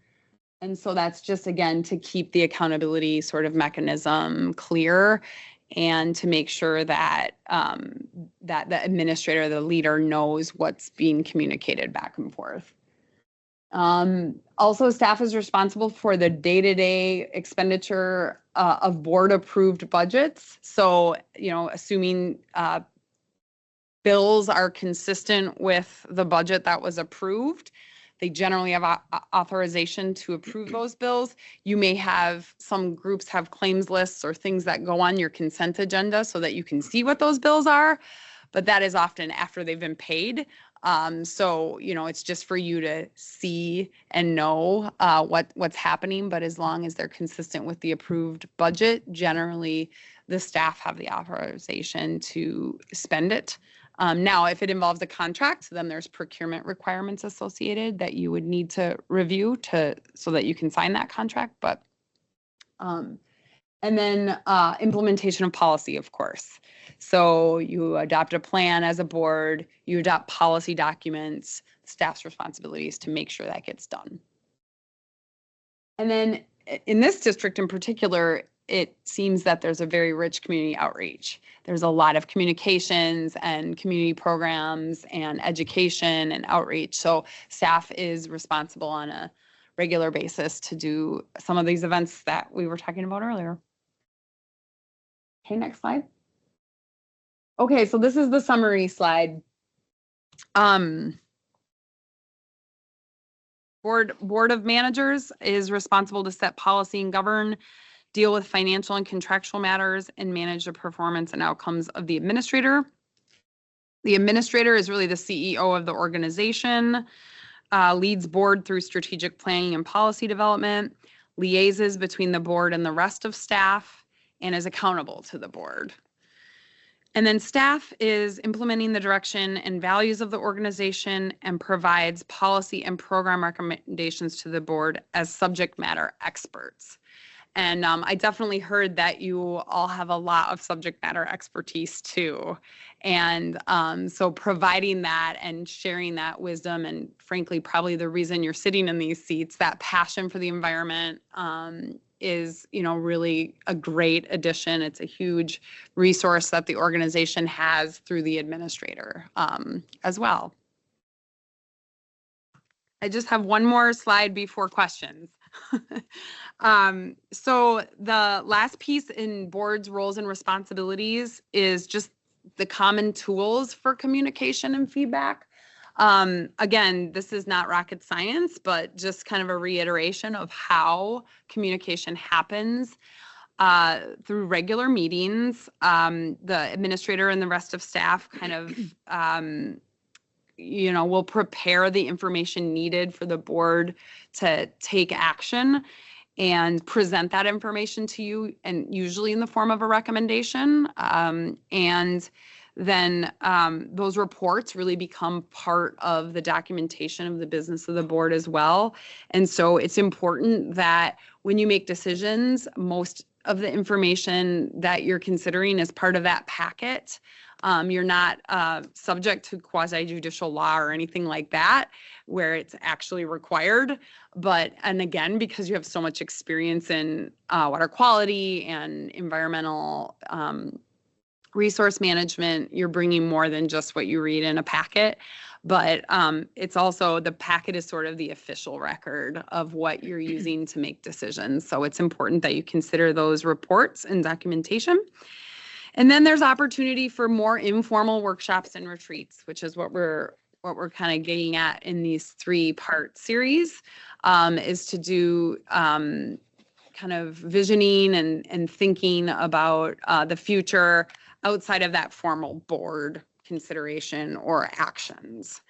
so that's just, again, to keep the accountability sort of mechanism clear and to make sure that that the administrator, the leader, knows what's being communicated back and forth. Also, staff is responsible for the day-to-day expenditure of board-approved budgets. So, assuming bills are consistent with the budget that was approved, they generally have authorization to approve those bills. You may have some groups have claims lists or things that go on your consent agenda so that you can see what those bills are, but that is often after they've been paid. So, it's just for you to see and know what's happening, but as long as they're consistent with the approved budget, generally the staff have the authorization to spend it. Now, if it involves a contract, then there's procurement requirements associated that you would need to review so that you can sign that contract. But and then implementation of policy, of course. So you adopt a plan as a board, you adopt policy documents, staff's responsibilities to make sure that gets done. And then in this district in particular, it seems that there's a very rich community outreach. There's a lot of communications and community programs and education and outreach. So staff is responsible on a regular basis to do some of these events that we were talking about earlier. Okay, next slide. Okay, so this is the summary slide. Board of Managers is responsible to set policy and govern, deal with financial and contractual matters, and manage the performance and outcomes of the administrator. The administrator is really the CEO of the organization, leads board through strategic planning and policy development, liaises between the board and the rest of staff, and is accountable to the board. And then staff is implementing the direction and values of the organization and provides policy and program recommendations to the board as subject matter experts. And I definitely heard that you all have a lot of subject matter expertise too. And so providing that and sharing that wisdom, and frankly, probably the reason you're sitting in these seats, that passion for the environment is, really a great addition. It's a huge resource that the organization has through the administrator as well. I just have one more slide before questions. So the last piece in board's roles and responsibilities is just the common tools for communication and feedback. Again, this is not rocket science, but just kind of a reiteration of how communication happens through regular meetings. The administrator and the rest of staff kind of will prepare the information needed for the board to take action and present that information to you, and usually in the form of a recommendation. And then those reports really become part of the documentation of the business of the board as well. And so it's important that when you make decisions, most of the information that you're considering is part of that packet. You're not subject to quasi judicial law or anything like that, where it's actually required. But, and again, because you have so much experience in water quality and environmental resource management, you're bringing more than just what you read in a packet. But it's also, the packet is sort of the official record of what you're using to make decisions. So it's important that you consider those reports and documentation. And then there's opportunity for more informal workshops and retreats, which is what we're kind of getting at in these 3-part series, is to do kind of visioning and thinking about the future outside of that formal board consideration or actions.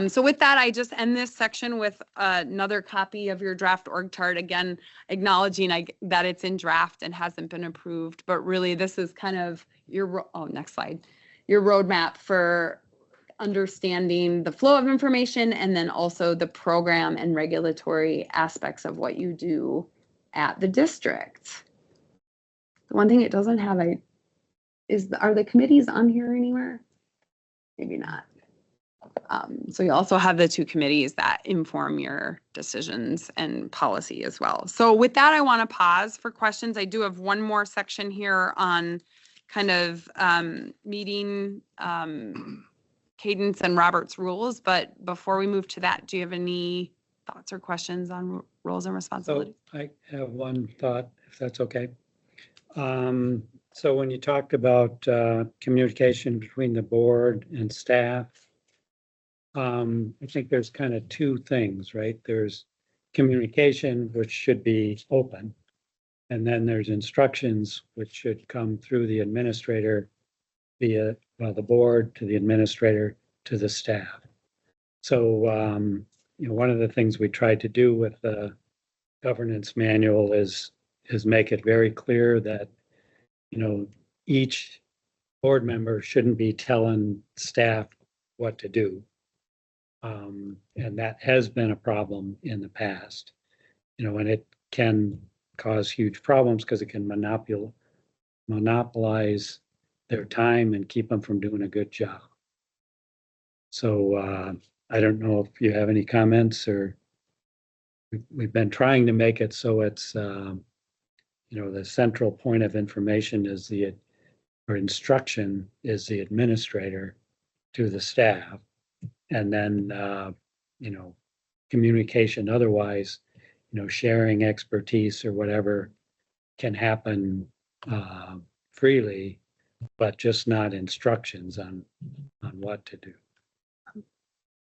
So with that, I just end this section with another copy of your draft org chart, again, acknowledging that it's in draft and hasn't been approved, but really this is kind of your, next slide, your roadmap for understanding the flow of information and then also the program and regulatory aspects of what you do at the district. The one thing it doesn't have are the committees on here anywhere? Maybe not. So you also have the 2 committees that inform your decisions and policy as well. So with that, I want to pause for questions. I do have one more section here on kind of meeting cadence and Robert's rules. But before we move to that, do you have any thoughts or questions on roles and responsibilities? So I have one thought, if that's okay. So when you talked about communication between the board and staff, I think there's kind of 2 things, right? There's communication, which should be open. And then there's instructions, which should come through the administrator via the board to the administrator to the staff. So, one of the things we tried to do with the governance manual is make it very clear that, each board member shouldn't be telling staff what to do. And that has been a problem in the past, and it can cause huge problems because it can monopolize their time and keep them from doing a good job. So I don't know if you have any comments, or we've been trying to make it so it's, the central point of information is or instruction is the administrator to the staff. And then, communication otherwise, sharing expertise or whatever can happen freely, but just not instructions on what to do.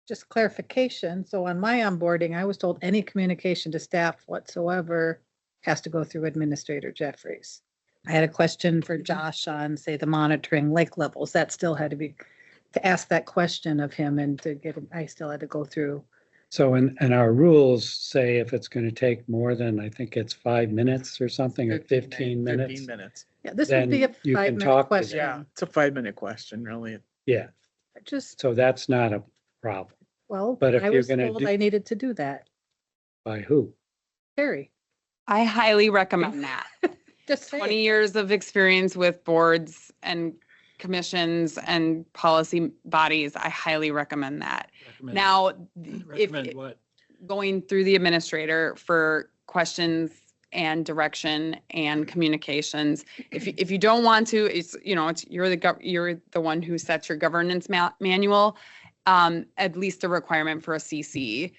Just clarification. So on my onboarding, I was told any communication to staff whatsoever has to go through Administrator Jeffries. I had a question for Josh on, say, the monitoring lake levels. That still had to be, to ask that question of him and to get, I still had to go through. So, and our rules say if it's going to take more than, I think it's 5 minutes or something, or 15 minutes. 15 minutes. Yeah, this would be a Then you can 5-minute talk to question. Yeah, it's a 5-minute question, really. Yeah, Just, so that's not a problem. well, But if I you're was gonna told do- I needed to do that. By who? Terry, I highly recommend that. just 20 say, years of experience with boards and commissions and policy bodies. I highly recommend that. Now, if what? going through the administrator for questions and direction and communications, if you don't want to, it's you're the one who sets your governance manual. At least a requirement for a CC.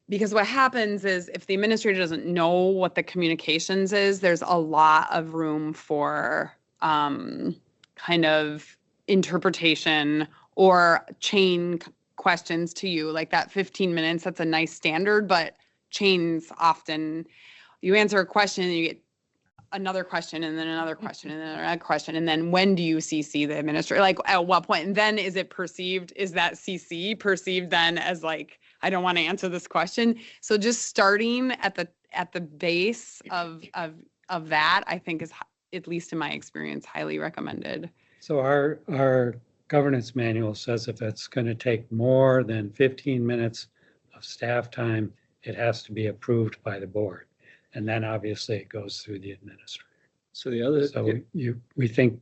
Because what happens is if the administrator doesn't know what the communications is, there's a lot of room for kind of interpretation or chain questions to you. Like that 15 minutes, that's a nice standard, but chains often, you answer a question and you get another question and then another question and then another question. And then when do you CC the administrator? Like at what point? And then is that CC perceived then as like, I don't want to answer this question. So just starting at the base of that, I think is, at least in my experience, highly recommended. So our governance manual says if it's going to take more than 15 minutes of staff time, it has to be approved by the board. And then obviously it goes through the administrator. So the other, So we think,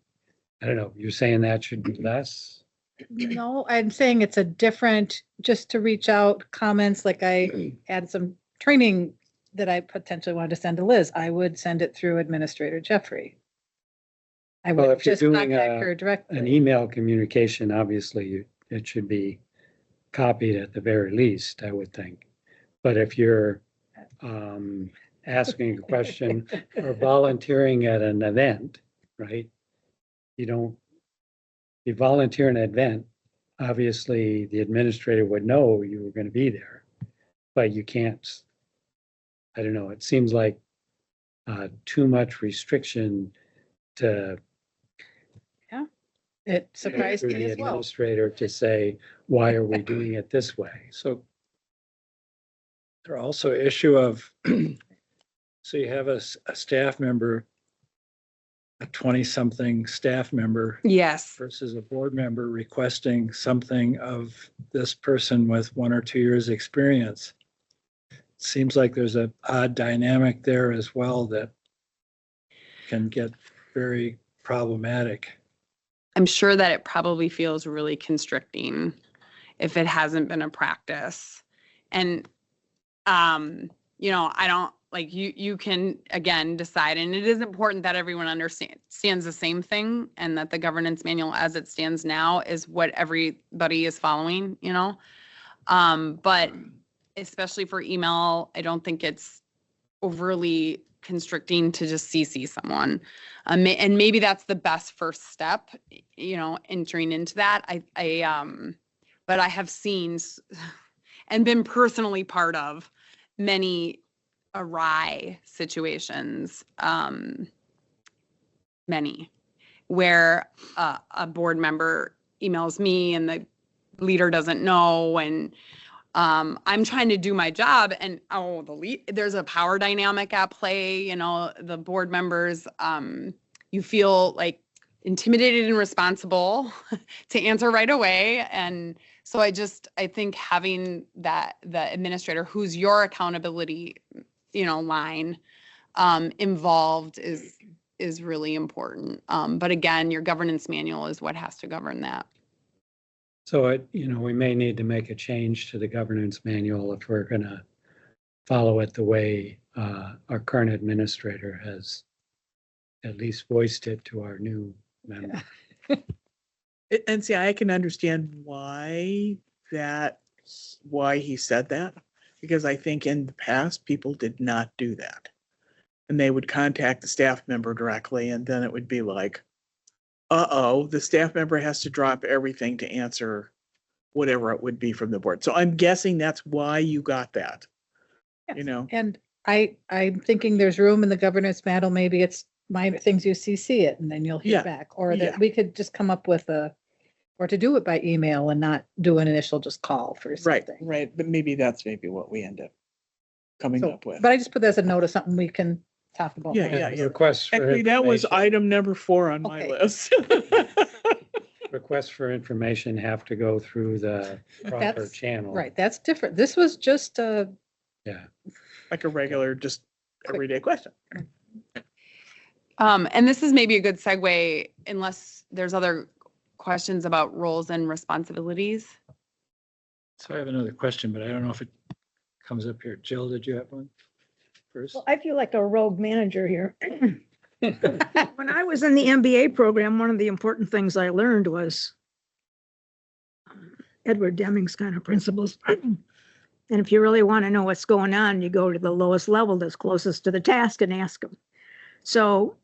I don't know, you're saying that should be less? No, I'm saying it's a different, just to reach out, comments, like I had some training that I potentially wanted to send to Liz. I would send it through Administrator Jeffrey. I Well, would if you're just doing contact her an directly. email communication, obviously it should be copied at the very least, I would think. But if you're asking a question or volunteering at an event, right? You volunteer in an event, obviously the administrator would know you were going to be there, but you can't, I don't know, it seems like too much restriction to It surprised through me the as well. administrator to say, why are we doing it this way? so there also issue of, so you have a staff member, a 20-something staff member Yes. versus a board member requesting something of this person with 1 or 2 years' experience. Seems like there's a odd dynamic there as well that can get very problematic. I'm sure that it probably feels really constricting if it hasn't been a practice. And, I don't like you can again decide, and it is important that everyone understands the same thing, and that the governance manual as it stands now is what everybody is following, but especially for email, I don't think it's overly constricting to just CC someone. And maybe that's the best first step, entering into that. But I have seen and been personally part of many awry situations, many, where a board member emails me and the leader doesn't know, and I'm trying to do my job, and there's a power dynamic at play. The board members, you feel like intimidated and responsible to answer right away. And so I think having the administrator who's your accountability, line, involved is really important. But again, your governance manual is what has to govern that. So we may need to make a change to the governance manual if we're going to follow it the way our current administrator has at least voiced it to our new member. And see, I can understand why he said that, because I think in the past, people did not do that. And they would contact the staff member directly, and then it would be like, the staff member has to drop everything to answer whatever it would be from the board. So I'm guessing that's why you got that, Yes. And I'm thinking there's room in the governance manual. Maybe it's minor things, you CC it and then you'll hear Yeah. back, or that Yeah. we could just come up with or to do it by email and not do an initial just call for something. Right. But maybe that's what we end up coming up with. But I just put that as a note of something we can talk about. Yeah, later. yeah. Requests for Actually, that was information- item number 4 on my Okay. list. requests for information have to go through the proper That's- channel. Right, that's different. This was just Yeah. Like a regular, just everyday question. And this is maybe a good segue, unless there's other questions about roles and responsibilities. So I have another question, but I don't know if it comes up here. Jill, did you have one first? Well, I feel like a rogue manager here. When I was in the MBA program, one of the important things I learned was Edward Deming's kind of principles. And if you really want to know what's going on, you go to the lowest level that's closest to the task and ask them. So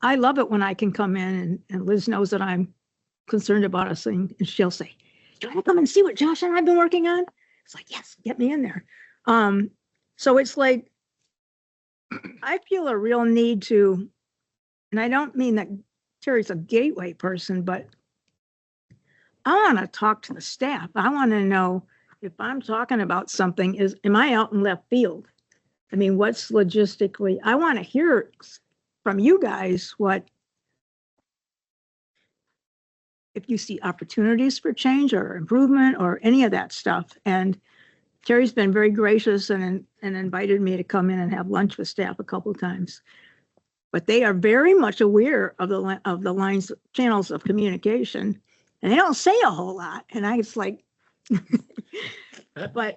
I love it when I can come in and Liz knows that I'm concerned about a thing, and she'll say, "Do you want to come and see what Josh and I've been working on?" It's like, yes, get me in there. So it's like, I feel a real need to, and I don't mean that Terry's a gateway person, but I want to talk to the staff. I want to know if I'm talking about something, am I out in left field? I mean, what's logistically, I want to hear from you guys if you see opportunities for change or improvement or any of that stuff. And Terry's been very gracious and invited me to come in and have lunch with staff a couple of times. but they are very much aware of of the lines, channels of communication, and they don't say a whole lot. And it's like, but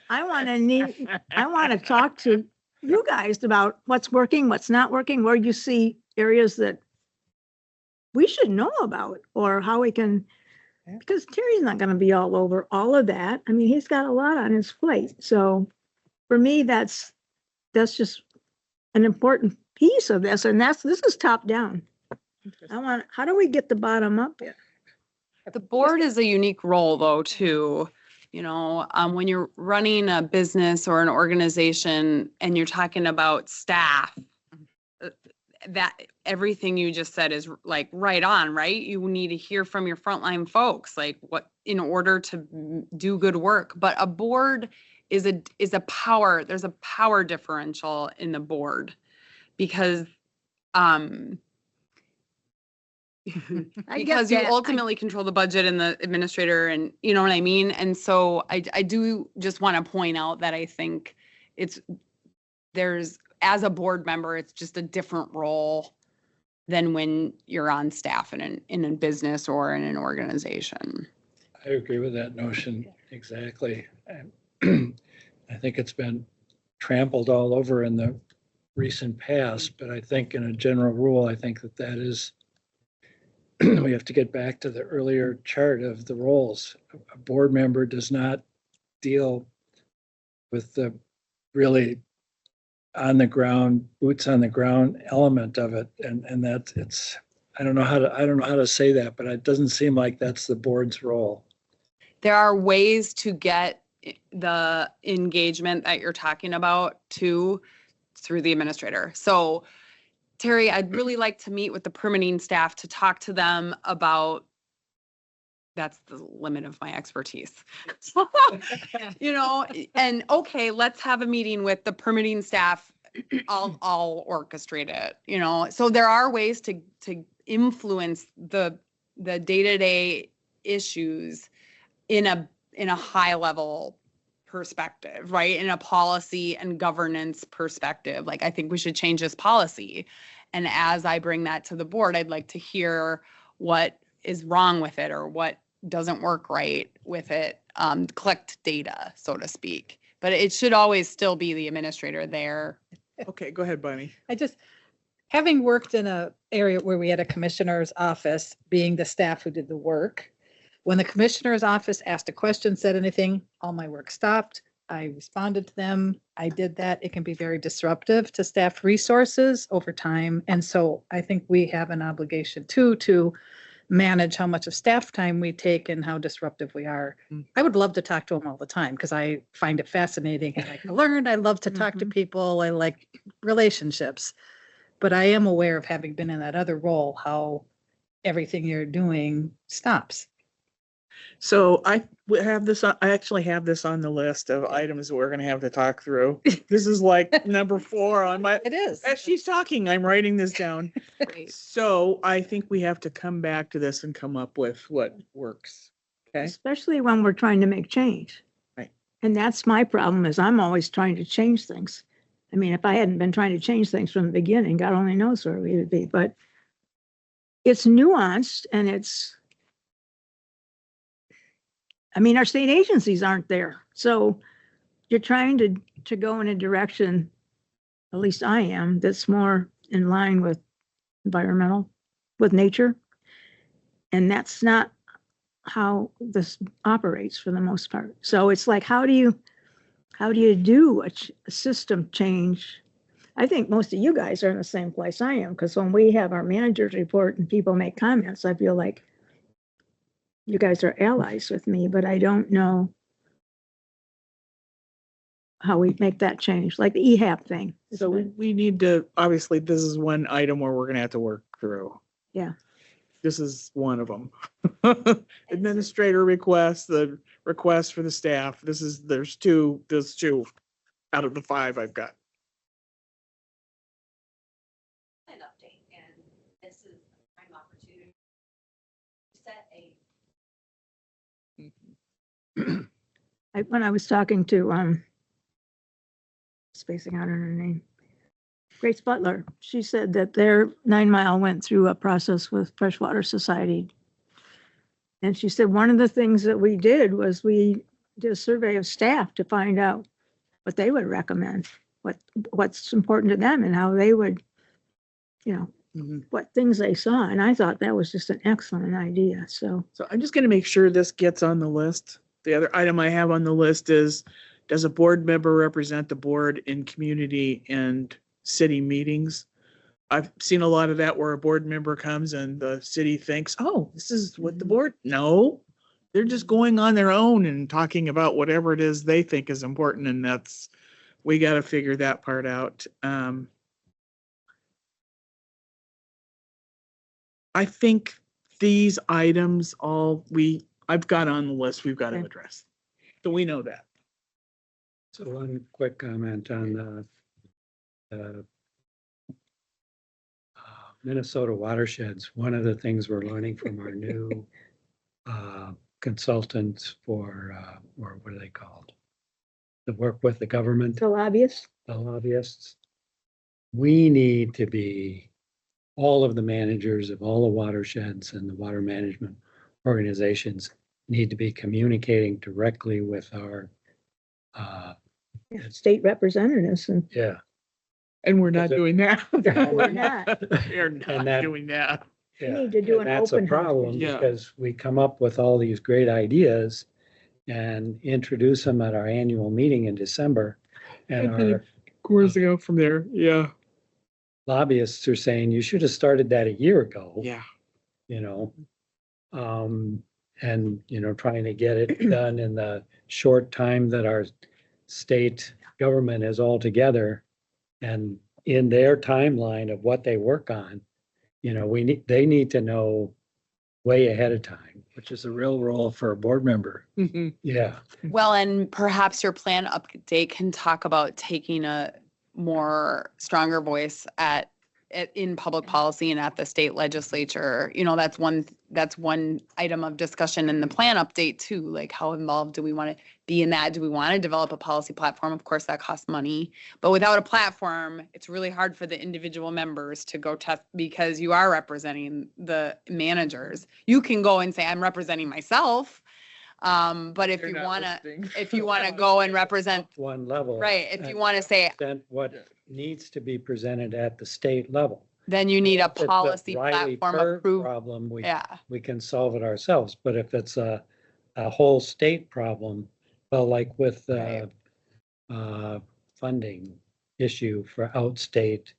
I want to talk to you guys about what's working, what's not working, where you see areas that we should know about, or how we can, because Terry's not going to be all over all of that. I mean, he's got a lot on his plate. So for me, that's just an important piece of this. And this is top down. How do we get the bottom up here? The board is a unique role though, too. You know, when you're running a business or an organization and you're talking about staff, that everything you just said is like right on, right? You need to hear from your frontline folks, like what, in order to do good work. But a board is a power, there's a power differential in the board because, because you ultimately control the budget and the administrator, and you know what I mean? And so I do just want to point out that I think there's, as a board member, it's just a different role than when you're on staff in a business or in an organization. I agree with that notion, exactly. I think it's been trampled all over in the recent past, but I think in a general rule, I think that is, we have to get back to the earlier chart of the roles. A board member does not deal with the really on the ground, boots on the ground element of it. And that it's, I don't know how to say that, but it doesn't seem like that's the board's role. There are ways to get the engagement that you're talking about through the administrator. So Terry, I'd really like to meet with the permitting staff to talk to them about, that's the limit of my expertise. You know, and okay, let's have a meeting with the permitting staff. I'll orchestrate it, you know. So there are ways to influence the day-to-day issues in a high level perspective, right? In a policy and governance perspective. Like, I think we should change this policy. And as I bring that to the board, I'd like to hear what is wrong with it or what doesn't work right with it, collect data, so to speak. But it should always still be the administrator there. Okay, go ahead, Bunny. Having worked in a area where we had a commissioner's office, being the staff who did the work, when the commissioner's office asked a question, said anything, all my work stopped. I responded to them. I did that. It can be very disruptive to staff resources over time. And so I think we have an obligation too, to manage how much of staff time we take and how disruptive we are. I would love to talk to them all the time because I find it fascinating. I like to learn. I love to talk to people. I like relationships. But I am aware of, having been in that other role, how everything you're doing stops. So I actually have this on the list of items we're going to have to talk through. This is like number 4 on my, It is. as she's talking, I'm writing this down. Great. So I think we have to come back to this and come up with what works. Okay. Especially when we're trying to make change. Right. And that's my problem, is I'm always trying to change things. I mean, if I hadn't been trying to change things from the beginning, God only knows where we would be, but it's nuanced and I mean, our state agencies aren't there. So you're trying to go in a direction, at least I am, that's more in line with with nature. And that's not how this operates for the most part. So it's like, how do you do a system change? I think most of you guys are in the same place I am, because when we have our managers report and people make comments, I feel like you guys are allies with me, but I don't know how we make that change, like the EHAP thing. So we need to, obviously, this is one item where we're going to have to work through. Yeah. This is one of them. Administrator requests, the request for the staff. There's two out of the 5 I've got. An update, and this is a prime opportunity to set a When I was talking to, spacing out on her name, Grace Butler, she said that their 9 Mile went through a process with Freshwater Society. And she said one of the things that we did was we did a survey of staff to find out what they would recommend, what's important to them and how they would, Mhm. what things they saw. And I thought that was just an excellent idea. So So I'm just going to make sure this gets on the list. The other item I have on the list is, does a board member represent the board in community and city meetings? I've seen a lot of that where a board member comes and the city thinks, oh, this is what the board, no. They're just going on their own and talking about whatever it is they think is important, and we got to figure that part out. I think these items I've got on the list we've got to Okay. address. So we know that. So one quick comment on the Minnesota watersheds. One of the things we're learning from our new consultants or what are they called? The work with the government, the lobbyists, the lobbyists. We need to be, all of the managers of all the watersheds and the water management organizations need to be communicating directly with our state representatives, and yeah. And we're not doing that. We're not. We're And not that- doing that. we Yeah, need to do and an that's a open house. problem Yeah. because we come up with all these great ideas and introduce them at our annual meeting in December. And And then our Where's to go from there? Yeah. lobbyists are saying, you should have started that a year ago. Yeah. You know, and, trying to get it done in the short time that our state government is all together and in their timeline of what they work on, they need to know way ahead of time. Which is a real role for a board member. Mhm. Yeah. Well, and perhaps your plan update can talk about taking a more stronger voice in public policy and at the state legislature. That's one item of discussion in the plan update too. Like, how involved do we want to be in that? Do we want to develop a policy platform? Of course, that costs money, but without a platform, it's really hard for the individual members to go test because you are representing the managers. You can go and say, I'm representing myself. But if They're you not want to, listening. if you want to go and represent, One level. right, if you and want to say, present what needs to be presented at the state level. then you need a If it's policy Riley platform Perk approved. problem, Yeah. we can solve it ourselves. But if it's a whole state problem, well, like with the funding issue for outstate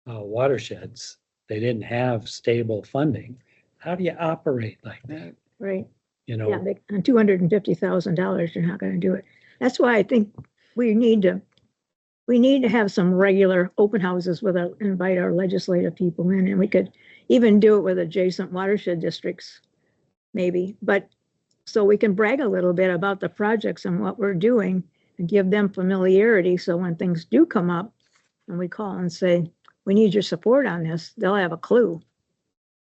watersheds, they didn't have stable funding. How do you operate like that? Right. You Yeah, know, on $250,000, you're not gonna do it. That's why I think we need to have some regular open houses invite our legislative people in, and we could even do it with adjacent watershed districts, maybe. But so we can brag a little bit about the projects and what we're doing and give them familiarity. So when things do come up and we call and say, we need your support on this, they'll have a clue.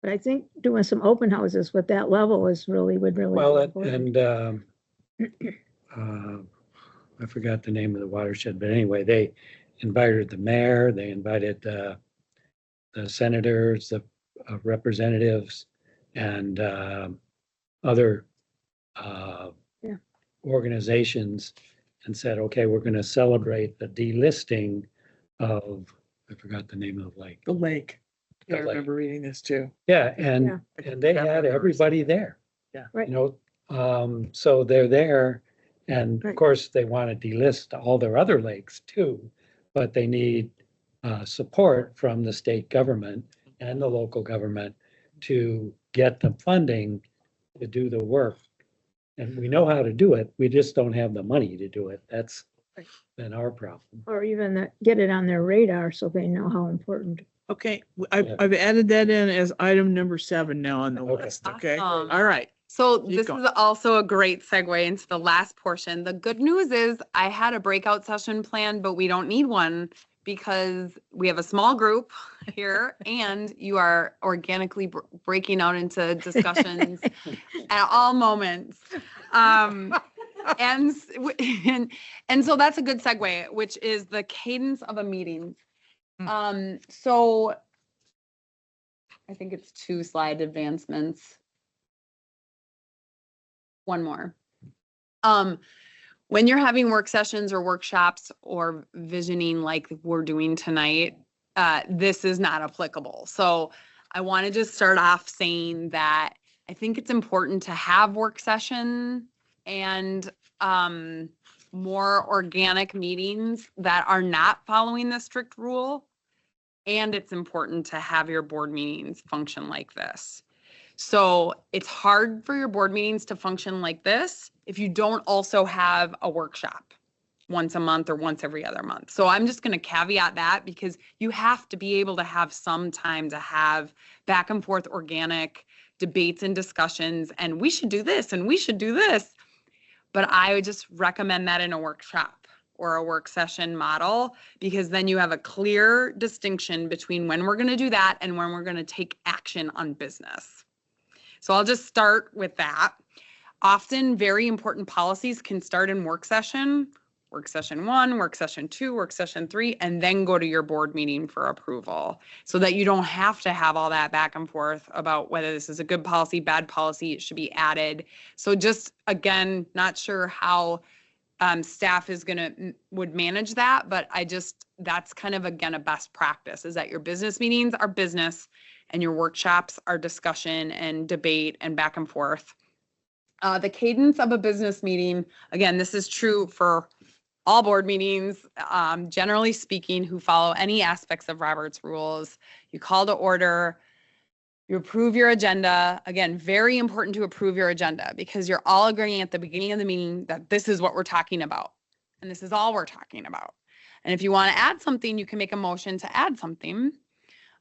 But I think doing some open houses with that level would really be well, important. and I forgot the name of the watershed, but anyway, they invited the mayor, they invited the senators, the representatives, and other organizations, and said, okay, we're going to celebrate the delisting of, I forgot the name of the lake. The lake. Yeah, I The lake. remember reading this too. Yeah, Yeah. and they had everybody there. Right. So they're there, and of Right. course, they want to delist all their other lakes too, but they need support from the state government and the local government to get the funding to do the work. And we know how to do it, we just don't have the money to do it. That's Right. been our problem. Or even get it on their radar so they know how important. Okay, Yeah. I've added that in as item number 7 now on the Okay. list, okay? Awesome. All right. So Keep this going. is also a great segue into the last portion. The good news is I had a breakout session planned, but we don't need one because we have a small group here and you are organically breaking out into discussions at all moments. And so that's a good segue, which is the cadence of a meeting. So I think it's 2 slide advancements. One more. When you're having work sessions or workshops or visioning like we're doing tonight, this is not applicable. So I want to just start off saying that I think it's important to have work session and more organic meetings that are not following the strict rule. And it's important to have your board meetings function like this. So it's hard for your board meetings to function like this if you don't also have a workshop once a month or once every other month. So I'm just going to caveat that because you have to be able to have some time to have back and forth organic debates and discussions, and we should do this and we should do this. But I would just recommend that in a workshop or a work session model, because then you have a clear distinction between when we're going to do that and when we're going to take action on business. So I'll just start with that. Often very important policies can start in work session 1, work session 2, work session 3, and then go to your board meeting for approval so that you don't have to have all that back and forth about whether this is a good policy, bad policy, it should be added. So just, again, not sure how staff is would manage that, but that's kind of, again, a best practice is that your business meetings are business and your workshops are discussion and debate and back and forth. The cadence of a business meeting, again, this is true for all board meetings, generally speaking, who follow any aspects of Robert's rules. You call to order, you approve your agenda. Again, very important to approve your agenda because you're all agreeing at the beginning of the meeting that this is what we're talking about. And this is all we're talking about. And if you want to add something, you can make a motion to add something.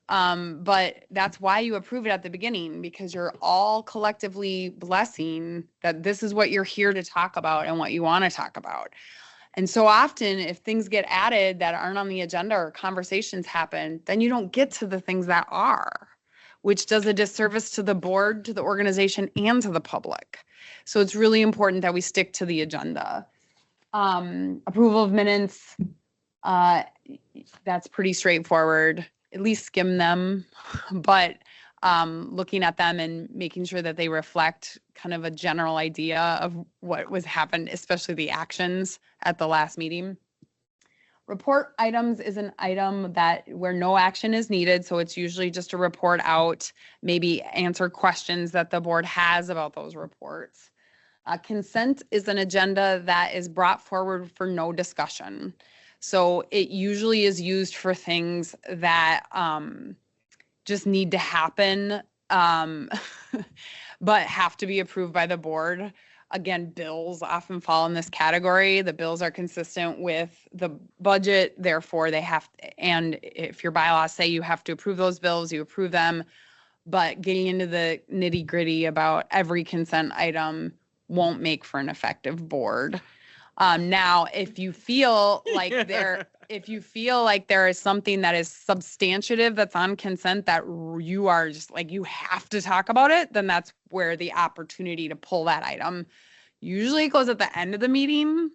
But that's why you approve it at the beginning, because you're all collectively blessing that this is what you're here to talk about and what you want to talk about. And so often if things get added that aren't on the agenda or conversations happen, then you don't get to the things that are, which does a disservice to the board, to the organization, and to the public. So it's really important that we stick to the agenda. Approval of minutes, that's pretty straightforward. At least skim them, but looking at them and making sure that they reflect kind of a general idea of what was happened, especially the actions at the last meeting. Report items is an item where no action is needed, so it's usually just a report out, maybe answer questions that the board has about those reports. Consent is an agenda that is brought forward for no discussion. So it usually is used for things that just need to happen, but have to be approved by the board. Again, bills often fall in this category. The bills are consistent with the budget, therefore they have, and if your bylaws say you have to approve those bills, you approve them. But getting into the nitty gritty about every consent item won't make for an effective board. Now, if you feel like there is something that is substantive that's on consent that you are just like, you have to talk about it, then that's where the opportunity to pull that item. Usually it goes at the end of the meeting.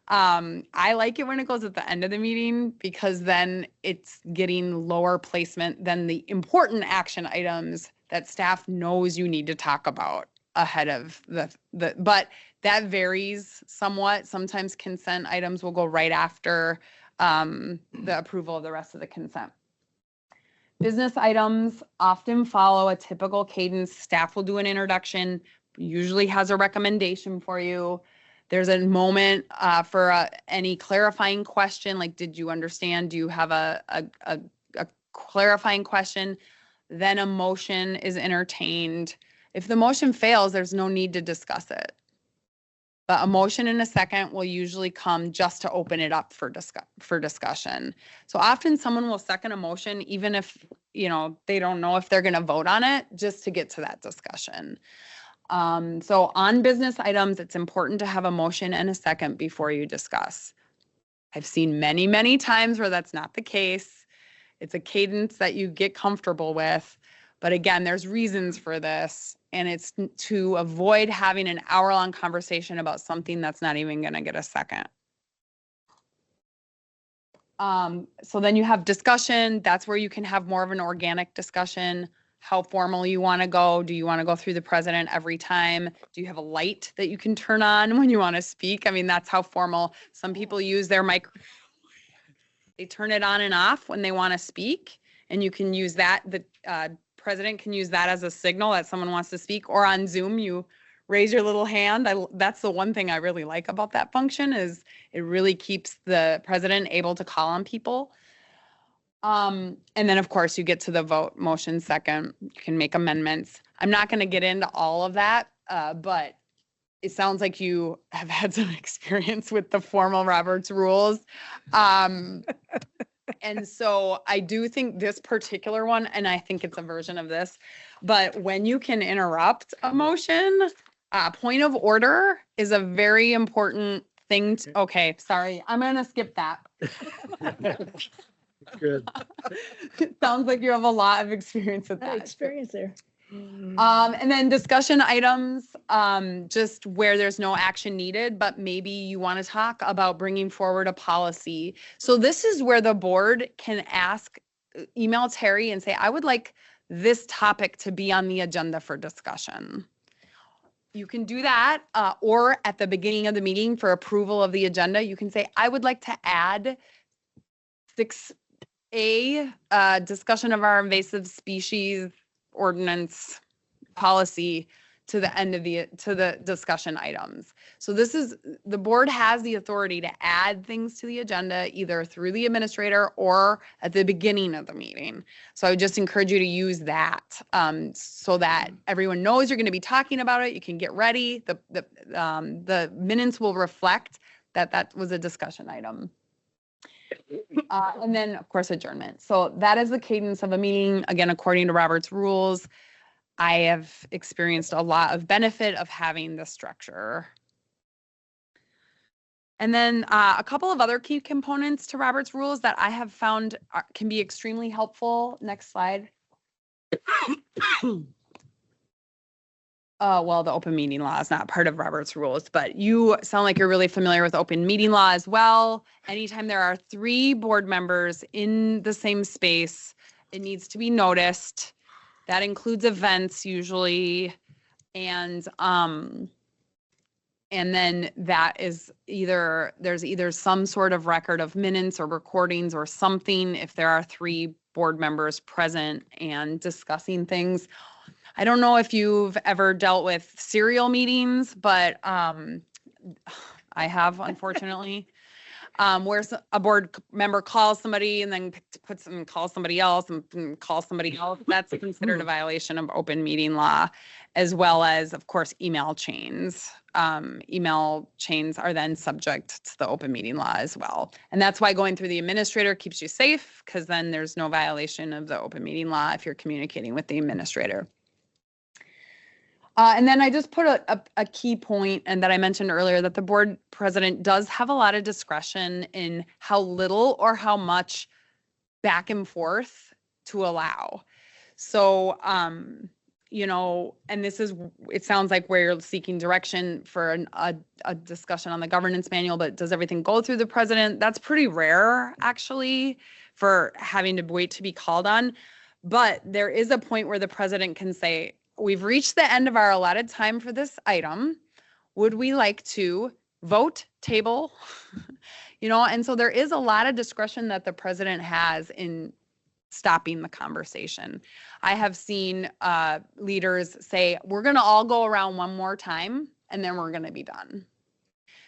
I like it when it goes at the end of the meeting because then it's getting lower placement than the important action items that staff knows you need to talk about ahead of but that varies somewhat. Sometimes consent items will go right after the approval of the rest of the consent. Business items often follow a typical cadence. Staff will do an introduction, usually has a recommendation for you. There's a moment for any clarifying question, like, did you understand? Do you have a clarifying question? Then a motion is entertained. If the motion fails, there's no need to discuss it. But a motion in a second will usually come just to open it up for discussion. So often someone will second a motion, even if they don't know if they're going to vote on it, just to get to that discussion. So on business items, it's important to have a motion and a second before you discuss. I've seen many, many times where that's not the case. It's a cadence that you get comfortable with. But again, there's reasons for this, and it's to avoid having an hour-long conversation about something that's not even going to get a second. So then you have discussion. That's where you can have more of an organic discussion. How formal you want to go. Do you want to go through the president every time? Do you have a light that you can turn on when you want to speak? I mean, that's how formal. Some people use their mic. They turn it on and off when they want to speak, and you can use that. The president can use that as a signal that someone wants to speak. Or on Zoom, you raise your little hand. That's the one thing I really like about that function is it really keeps the president able to call on people. And then of course you get to the vote motion second. You can make amendments. I'm not going to get into all of that, but it sounds like you have had some experience with the formal Roberts rules. And so I do think this particular one, and I think it's a version of this, but when you can interrupt a motion, point of order is a very important thing. Okay, sorry, I'm going to skip that. Good. It sounds like you have a lot of experience with that. Experience there. And then discussion items, just where there's no action needed, but maybe you want to talk about bringing forward a policy. So this is where the board can email Terry and say, I would like this topic to be on the agenda for discussion. You can do that, or at the beginning of the meeting for approval of the agenda, you can say, I would like to add 6A, discussion of our invasive species ordinance policy to the end of the discussion items. So the board has the authority to add things to the agenda either through the administrator or at the beginning of the meeting. So I would just encourage you to use that so that everyone knows you're going to be talking about it. You can get ready. The minutes will reflect that was a discussion item. And then, of course, adjournment. So that is the cadence of a meeting. Again, according to Robert's rules, I have experienced a lot of benefit of having this structure. And then a couple of other key components to Robert's rules that I have found can be extremely helpful. Next slide. Well, the open meeting law is not part of Robert's rules, but you sound like you're really familiar with open meeting law as well. Anytime there are 3 board members in the same space, it needs to be noticed. That includes events usually. And then that is there's either some sort of record of minutes or recordings or something if there are 3 board members present and discussing things. I don't know if you've ever dealt with serial meetings, but I have, unfortunately, where a board member calls somebody and then calls somebody else and calls somebody else. That's considered a violation of open meeting law, as well as, of course, email chains. Email chains are then subject to the open meeting law as well. And that's why going through the administrator keeps you safe, because then there's no violation of the open meeting law if you're communicating with the administrator. And then I just put a key point, and that I mentioned earlier, that the board president does have a lot of discretion in how little or how much back and forth to allow. So, and it sounds like where you're seeking direction for a discussion on the governance manual, but does everything go through the president? That's pretty rare, actually, for having to wait to be called on. But there is a point where the president can say, we've reached the end of our allotted time for this item. Would we like to vote, table? And so there is a lot of discretion that the president has in stopping the conversation. I have seen leaders say, we're going to all go around one more time and then we're going to be done.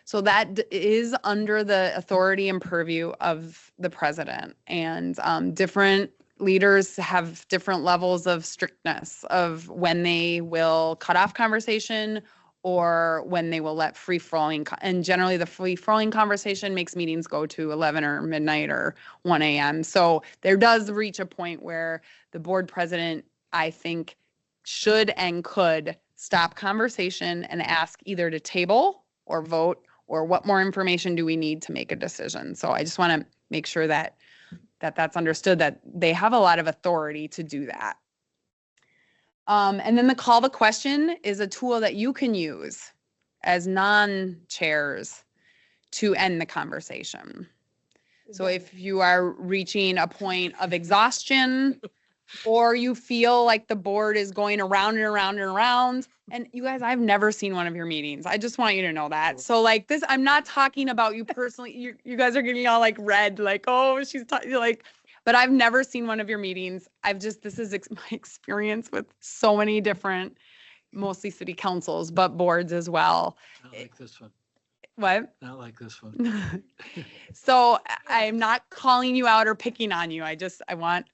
So that is under the authority and purview of the president, and different leaders have different levels of strictness of when they will cut off conversation or when they will let free-flowing. And generally the free-flowing conversation makes meetings go to 11 or midnight or 1 a.m. So there does reach a point where the board president, I think, should and could stop conversation and ask either to table or vote, or what more information do we need to make a decision. So I just want to make sure that that's understood, that they have a lot of authority to do that. And then the call to question is a tool that you can use as non-chairs to end the conversation. So if you are reaching a point of exhaustion, or you feel like the board is going around and around and around, and you guys, I've never seen one of your meetings. I just want you to know that. So like this, I'm not talking about you personally. You guys are getting all like red, like, oh, she's talking like, but I've never seen one of your meetings. This is my experience with so many different, mostly city councils, but boards as well. Not like this one. What? Not like this one. So I'm not calling you out or picking on you. I want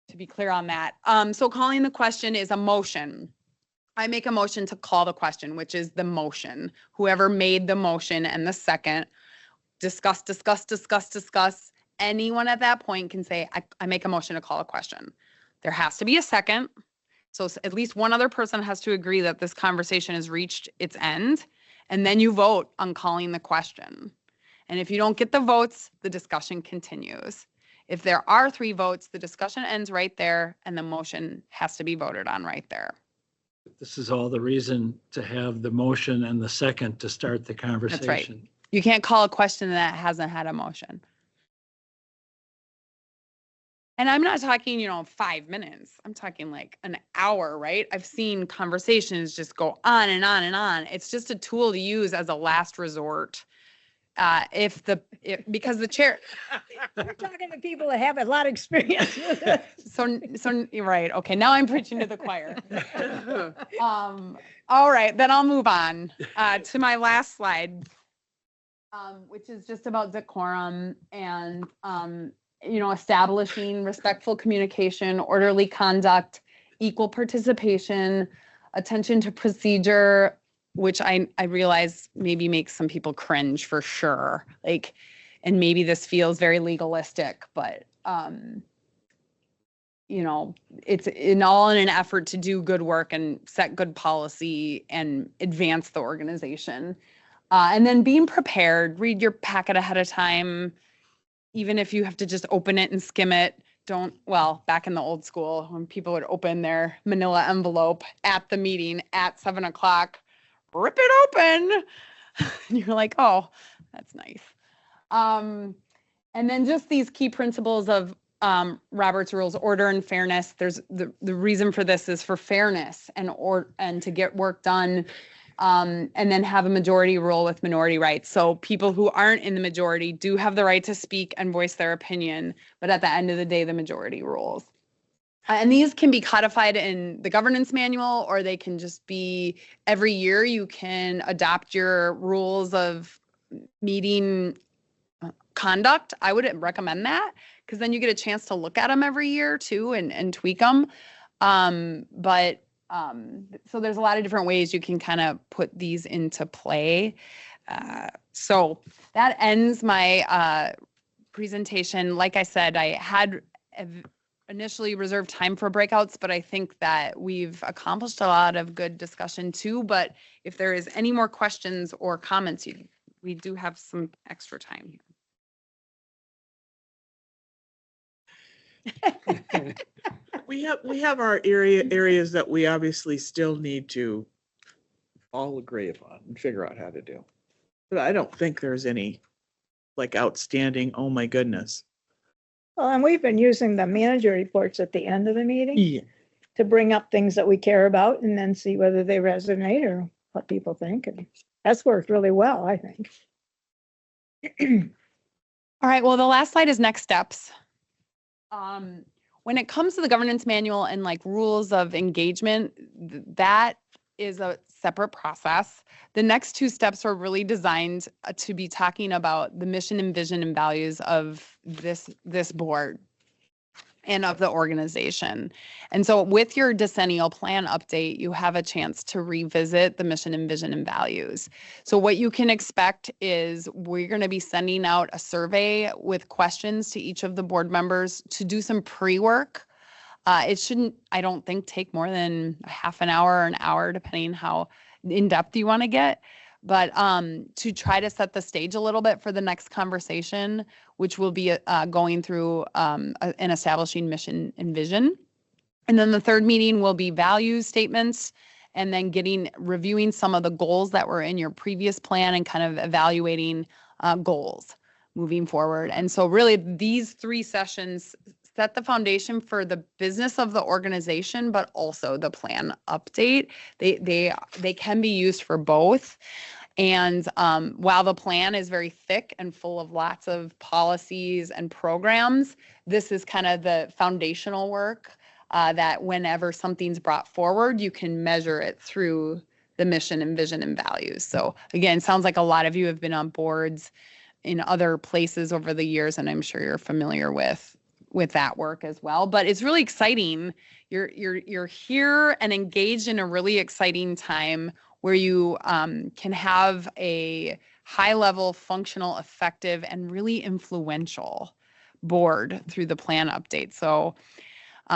to be clear on that. So calling the question is a motion. I make a motion to call the question, which is the motion. Whoever made the motion and the second, discuss. Anyone at that point can say, I make a motion to call a question. There has to be a second. So at least one other person has to agree that this conversation has reached its end. And then you vote on calling the question. And if you don't get the votes, the discussion continues. If there are 3 votes, the discussion ends right there and the motion has to be voted on right there. This is all the reason to have the motion and the second to start the conversation. That's right. You can't call a question that hasn't had a motion. And I'm not talking, 5 minutes. I'm talking like an hour, right? I've seen conversations just go on and on and on. It's just a tool to use as a last resort. Because the chair. We're talking to people that have a lot of experience with it. So you're right. Okay. Now I'm preaching to the choir. All right, then I'll move on to my last slide, which is just about decorum and, establishing respectful communication, orderly conduct, equal participation, attention to procedure, which I realize maybe makes some people cringe for sure. And maybe this feels very legalistic, but, it's in an effort to do good work and set good policy and advance the organization. And then being prepared, read your packet ahead of time, even if you have to just open it and skim it. Back in the old school, when people would open their manila envelope at the meeting at 7:00, rip it open. And you're like, oh, that's nice. And then just these key principles of Robert's Rules, order and fairness. There's the reason for this is for fairness and to get work done. And then have a majority rule with minority rights. So people who aren't in the majority do have the right to speak and voice their opinion, but at the end of the day, the majority rules. And these can be codified in the governance manual, or they can just be every year you can adopt your rules of meeting conduct. I would recommend that because then you get a chance to look at them every year too and tweak them. So there's a lot of different ways you can kind of put these into play. So that ends my presentation. Like I said, I had initially reserved time for breakouts, but I think that we've accomplished a lot of good discussion too. But if there is any more questions or comments, we do have some extra time here. We have our areas that we obviously still need to all agree upon and figure out how to do. But I don't think there's any outstanding, oh my goodness. Well, and we've been using the manager reports at the end of the meeting Yeah. to bring up things that we care about and then see whether they resonate or what people think. And that's worked really well, I think. All right, well, the last slide is next steps. When it comes to the governance manual and rules of engagement, that is a separate process. The next 2 steps are really designed to be talking about the mission and vision and values of this board and of the organization. And so with your decennial plan update, you have a chance to revisit the mission and vision and values. So what you can expect is we're going to be sending out a survey with questions to each of the board members to do some pre-work. It shouldn't, I don't think, take more than a half an hour or an hour, depending how in-depth you want to get. But to try to set the stage a little bit for the next conversation, which will be going through and establishing mission and vision. And then the third meeting will be value statements, and then reviewing some of the goals that were in your previous plan and kind of evaluating goals. moving forward. And so really these 3 sessions set the foundation for the business of the organization, but also the plan update. They can be used for both. And while the plan is very thick and full of lots of policies and programs, this is kind of the foundational work that whenever something's brought forward, you can measure it through the mission and vision and values. So again, sounds like a lot of you have been on boards in other places over the years, and I'm sure you're familiar with that work as well. But it's really exciting. You're here and engaged in a really exciting time where you can have a high level, functional, effective, and really influential board through the plan update. So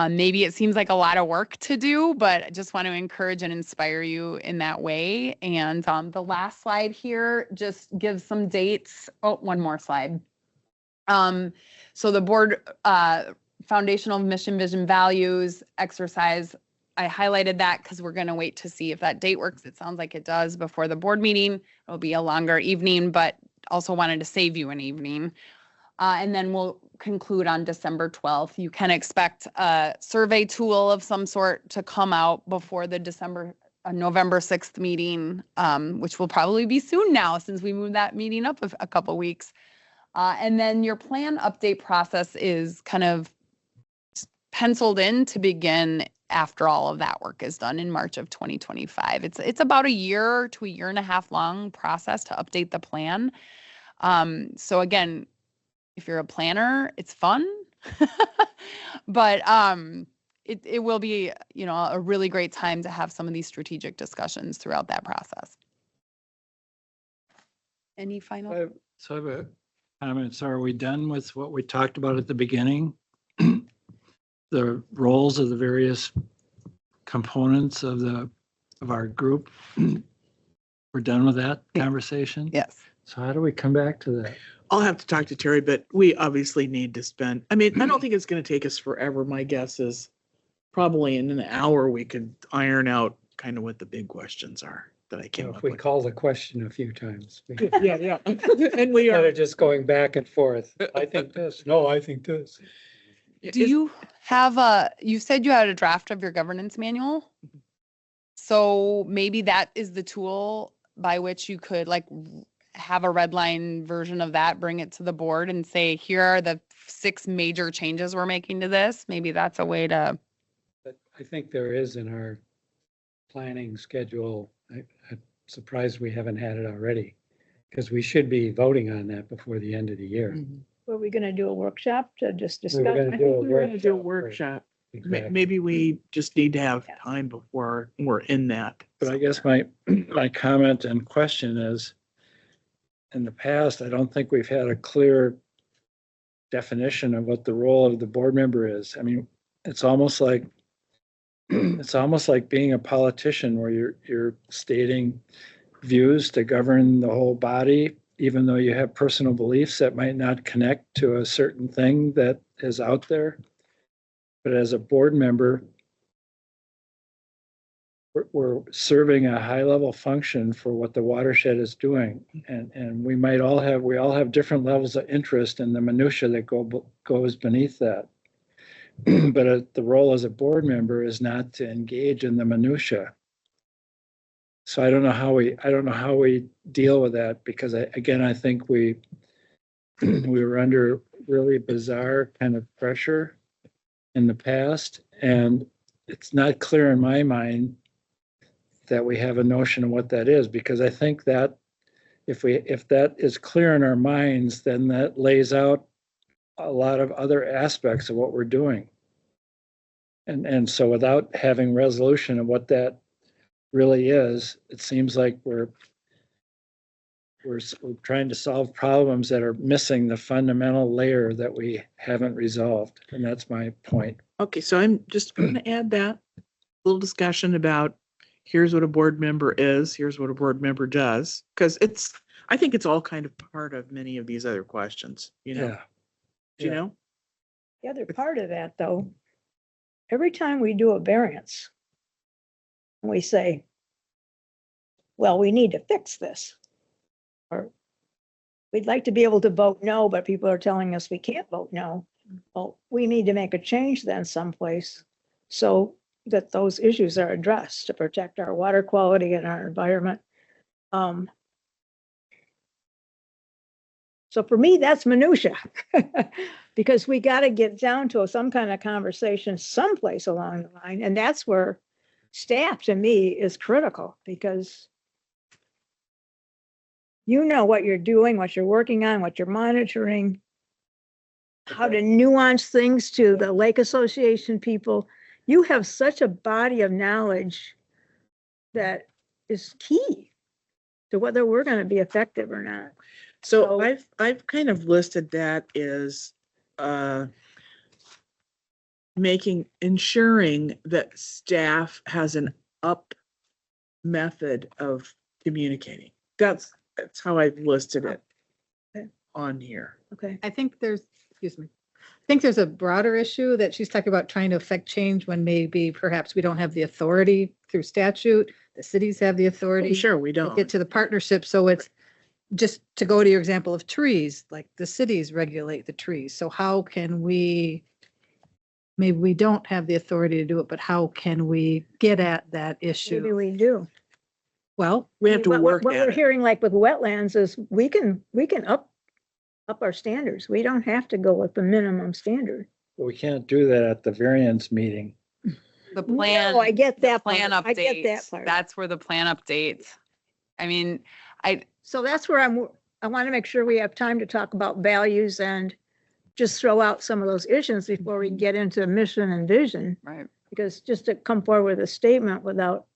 maybe it seems like a lot of work to do, but I just want to encourage and inspire you in that way. And the last slide here just gives some dates. Oh, one more slide. So the board foundational mission, vision, values exercise, I highlighted that because we're going to wait to see if that date works. It sounds like it does before the board meeting. It'll be a longer evening, but also wanted to save you an evening. And then we'll conclude on December 12th. You can expect a survey tool of some sort to come out before the November 6th meeting, which will probably be soon now since we moved that meeting up a couple weeks. And then your plan update process is kind of penciled in to begin after all of that work is done in March of 2025. It's about a year to a year and a half long process to update the plan. So again, if you're a planner, it's fun, but it will be, a really great time to have some of these strategic discussions throughout that process. Any final? So I have a comment. So are we done with what we talked about at the beginning? The roles of the various components of our group? We're done with that conversation? Yes. So how do we come back to that? I'll have to talk to Terry, but we obviously need to spend, I don't think it's going to take us forever. My guess is probably in an hour, we could iron out kind of what the big questions are that I came If up we with. call the question a few times. Yeah. And we Instead are. of just going back and forth. I think this. No, I think this. Do you have you said you had a draft of your governance manual? So maybe that is the tool by which you could have a red line version of that, bring it to the board and say, here are the 6 major changes we're making to this. Maybe that's a way to. But I think there is in our planning schedule. I'm surprised we haven't had it already because we should be voting on that before the end of the year. Were we gonna do a workshop to just We were discuss? gonna I do think a we were going to do a workshop. workshop. Exactly. Maybe we just need to have time before we're in that. But I guess my comment and question is, in the past, I don't think we've had a clear definition of what the role of the board member is. It's almost like being a politician where you're stating views to govern the whole body, even though you have personal beliefs that might not connect to a certain thing that is out there. But as a board member, we're serving a high level function for what the watershed is doing. And we all have different levels of interest in the minutia that goes beneath that. But the role as a board member is not to engage in the minutia. So I don't know how we deal with that, because I think we were under really bizarre kind of pressure in the past, and it's not clear in my mind that we have a notion of what that is, because I think that if that is clear in our minds, then that lays out a lot of other aspects of what we're doing. And so without having resolution of what that really is, it seems like we're trying to solve problems that are missing the fundamental layer that we haven't resolved. And that's my point. Okay, so I'm just going to add that little discussion about here's what a board member is, here's what a board member does, because I think it's all kind of part of many of these other questions, Yeah. Do you know? The other part of that, though, every time we do a variance, we say, well, we need to fix this. Or we'd like to be able to vote no, but people are telling us we can't vote no. Well, we need to make a change then someplace so that those issues are addressed to protect our water quality and our environment. So for me, that's minutia. Because we got to get down to some kind of conversation someplace along the line. And that's where staff to me is critical, because you know what you're doing, what you're working on, what you're monitoring, how to nuance things to the Lake Association people. You have such a body of knowledge that is key to whether we're going to be effective or not. So So- I've kind of listed that as ensuring that staff has an up method of communicating. That's how I've listed it Okay. on here. Okay. I think there's, excuse me, I think there's a broader issue that she's talking about trying to affect change when maybe perhaps we don't have the authority through statute. The cities have the authority. Sure, we to don't. get to the partnership. So it's just to go to your example of trees, like the cities regulate the trees. So how can we, maybe we don't have the authority to do it, but how can we get at that Maybe issue? we do. Well, We have to work What at we're it. hearing, like with wetlands, is we can up our standards. We don't have to go with the minimum standard. We can't do that at the variance meeting. The plan. No, I get the that plan part. I get that update, part. that's where the plan update. I mean, So that's where I want to make sure we have time to talk about values and just throw out some of those issues before we get into mission and vision. right. Because just to come forward with a statement without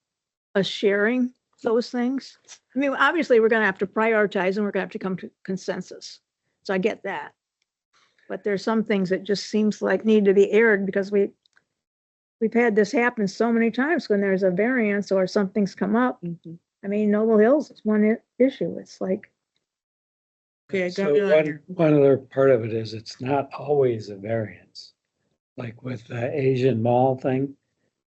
us sharing those things. I mean, obviously, we're going to have to prioritize and we're going to have to come to consensus. So I get that. But there's some things that just seems like need to be aired, because we've had this happen so many times when there's a variance or something's come up. Mhm. I mean, Noble Hills is one issue. It's like, Okay, I got So it on here. one other part of it is it's not always a variance. Like with the Asian Mall thing,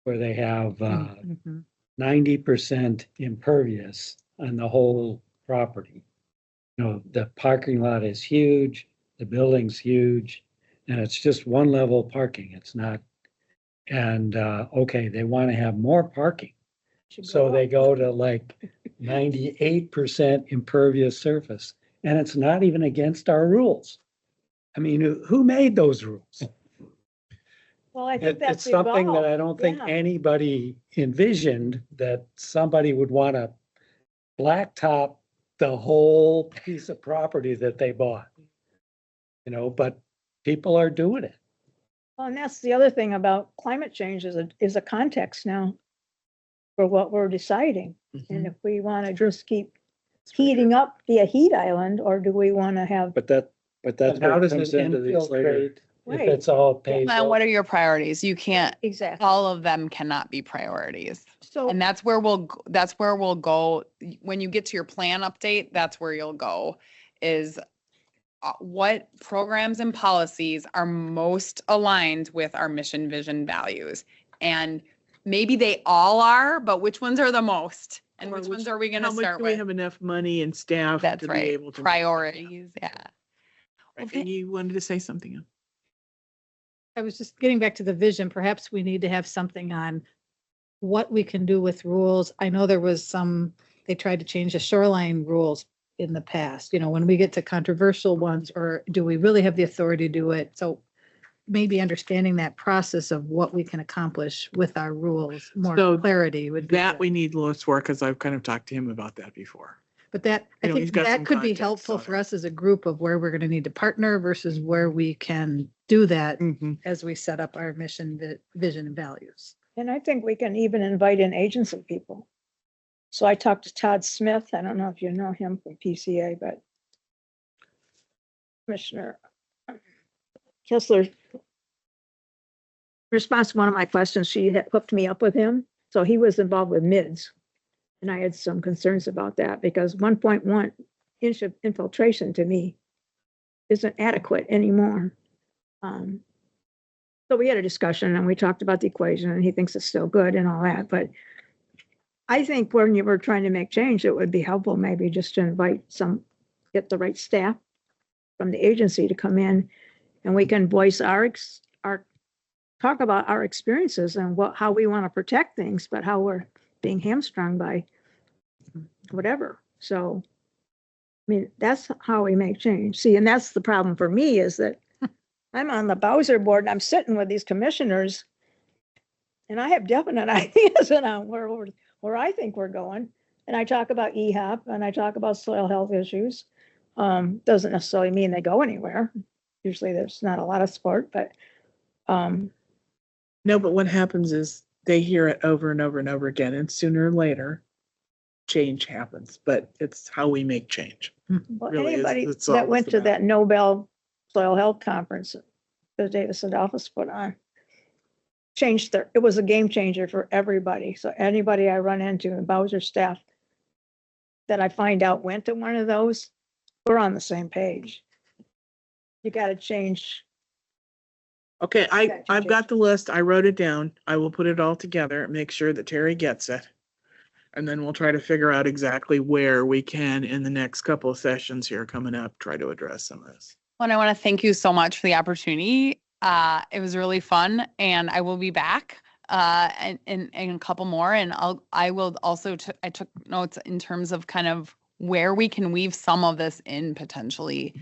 where they have mhm. 90% impervious on the whole property. You know, the parking lot is huge, the building's huge, and it's just one level parking. It's not, and okay, they want to have more parking. should So go they up. go to like 98% impervious surface, and it's not even against our rules. I mean, who made those rules? Well, I think that's It's something that evolved. I don't think Yeah. anybody envisioned, that somebody would want to blacktop the whole piece of property that they bought. You know, but people are doing it. Well, and that's the other thing about climate change is a context now for what we're deciding. And Mhm. if we want to just keep heating up, be a heat island, or do we want to have, But that's But how where it does comes it into these later. infiltrate? If Right. it's all paid. Then what are your priorities? You can't, exactly. all of them cannot be priorities. So, And that's where we'll go. When you get to your plan update, that's where you'll go, is what programs and policies are most aligned with our mission, vision, values. And maybe they all are, but which ones are the most? And Or which ones which- are we going How to much start do we with? have enough money and staff That's to be right. able to? Priorities, yeah. Right, and you wanted to say something. I was just getting back to the vision. Perhaps we need to have something on what we can do with rules. I know there was they tried to change the shoreline rules in the past, when we get to controversial ones, or do we really have the authority to do it? So maybe understanding that process of what we can accomplish with our rules, more So clarity would be That good. we need Lois for, because I've kind of talked to him about that before. But that, I he's think got some that could be context helpful on for it. us as a group of where we're going to need to partner versus where we can do that Mhm. as we set up our mission, vision, and values. and I think we can even invite in agency people. So I talked to Todd Smith. I don't know if you know him from PCA, but Commissioner Kessler response to one of my questions, she had hooked me up with him. So he was involved with MIDS. And I had some concerns about that, because 1.1 inch of infiltration to me isn't adequate anymore. So we had a discussion and we talked about the equation, and he thinks it's still good and all that, but I think when you were trying to make change, it would be helpful maybe just to invite some get the right staff from the agency to come in, and we can voice our talk about our experiences and how we want to protect things, but how we're being hamstrung by whatever. So, I mean, that's how we make change. See, and that's the problem for me is that I'm on the Bowser board and I'm sitting with these commissioners and I have definite ideas on where I think we're going. And I talk about EHAP and I talk about soil health issues. Doesn't necessarily mean they go anywhere. Usually there's not a lot of support, but No, but what happens is they hear it over and over and over again, and sooner or later, change happens. But it's how we make change. well, Really is- anybody it's all that it's went to about. that Nobel Soil Health Conference that Davison office put on, it was a game changer for everybody. So anybody I run into in Bowser staff that I find out went to one of those, we're on the same page. You got to change. Okay, Gotcha, I've Jake. got the list. I wrote it down. I will put it all together, make sure that Terry gets it. And then we'll try to figure out exactly where we can in the next couple of sessions here coming up, try to address some of this. Well, and I want to thank you so much for the opportunity. It was really fun, and I will be back in a couple more. And I will also I took notes in terms of kind of where we can weave some of this in potentially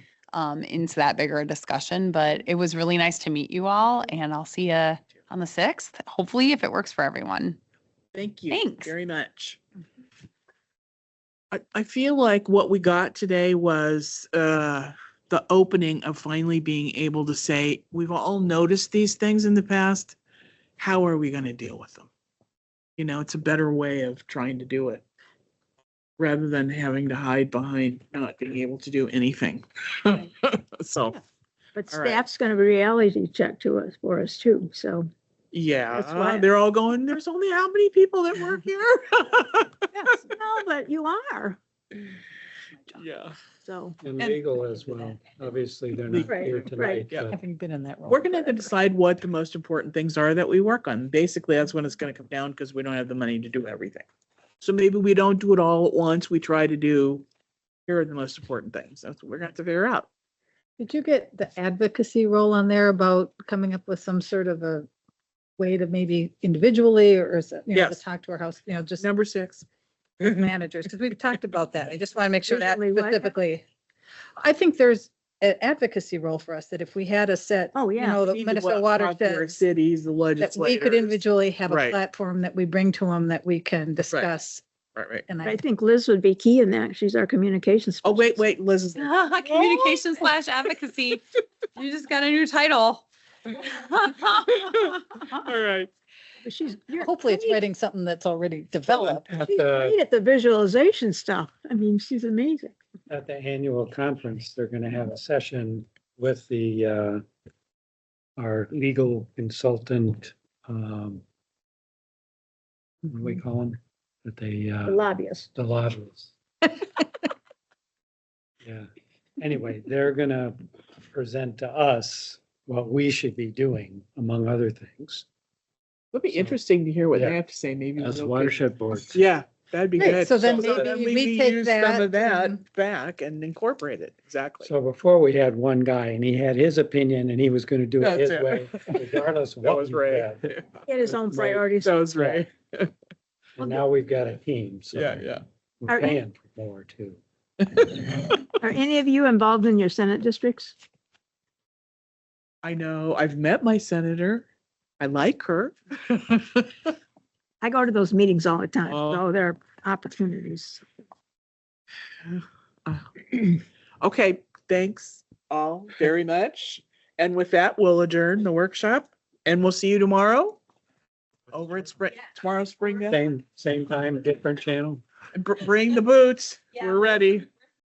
into that bigger discussion. But it was really nice to meet you all, and I'll see you on the 6th. Hopefully, if it works for everyone. Thank you Thanks. very much. I feel like what we got today was the opening of finally being able to say, we've all noticed these things in the past. How are we going to deal with them? You know, it's a better way of trying to do it rather than having to hide behind not being able to do anything. So, But All right. staff's going to be reality check for us too. So yeah, That's why- they're all going, there's only how many people that work here? yes, no, but you are. Yeah. So And And- legal as well. Obviously, they're not Right, here right. tonight, Yeah. but Having been in that role. We're gonna have to decide what the most important things are that we work on. Basically, that's when it's gonna come down because we don't have the money to do everything. So maybe we don't do it all at once. We try to do, here are the most important things. That's what we're gonna have to figure out. Did you get the advocacy role on there about coming up with some sort of a way to maybe individually or is it, to Yes. talk to our house, just Number 6. managers? Because we've talked about that. I just want to make sure that Visually what? specifically. I think there's an advocacy role for us that if we had a set, Oh, yeah. the Minnesota watershed, Cities, the that legislators. we could individually have a Right. platform that we bring to them that we can discuss. Right. And I think Liz would be key in that. She's our communications. Oh, specialist. wait, Liz is. Communication/advocacy. You just got a new title. All right. But hopefully it's writing something that's already developed. at She's the, great at the visualization stuff. I mean, she's amazing. at the annual conference, they're gonna have a session with our legal consultant, what do we call them? That they, The lobbyist. the lobbyists. Yeah, anyway, they're gonna present to us what we should be doing, among other things, It'd be So- interesting to hear what they Yeah. have to say, maybe. As we'll get- watershed boards. Yeah, that'd be Great, good. so then maybe then we can take use Some that of that and- back and incorporate it, exactly. So before we had one guy and he had his opinion and he was gonna do it That's his it. way, regardless of That what was we Ray. said. He had his own Right. priorities. That was Ray. And now we've got a team, so. Yeah. We're paying for more too. Are any of you involved in your Senate districts? I know, I've met my senator. I like her. I go to those meetings all the time. Oh. So there are opportunities. Okay, thanks all very much. And with that, we'll adjourn the workshop and we'll see you tomorrow over at tomorrow's Spring. Same time, different channel. Bring the boots. We're ready.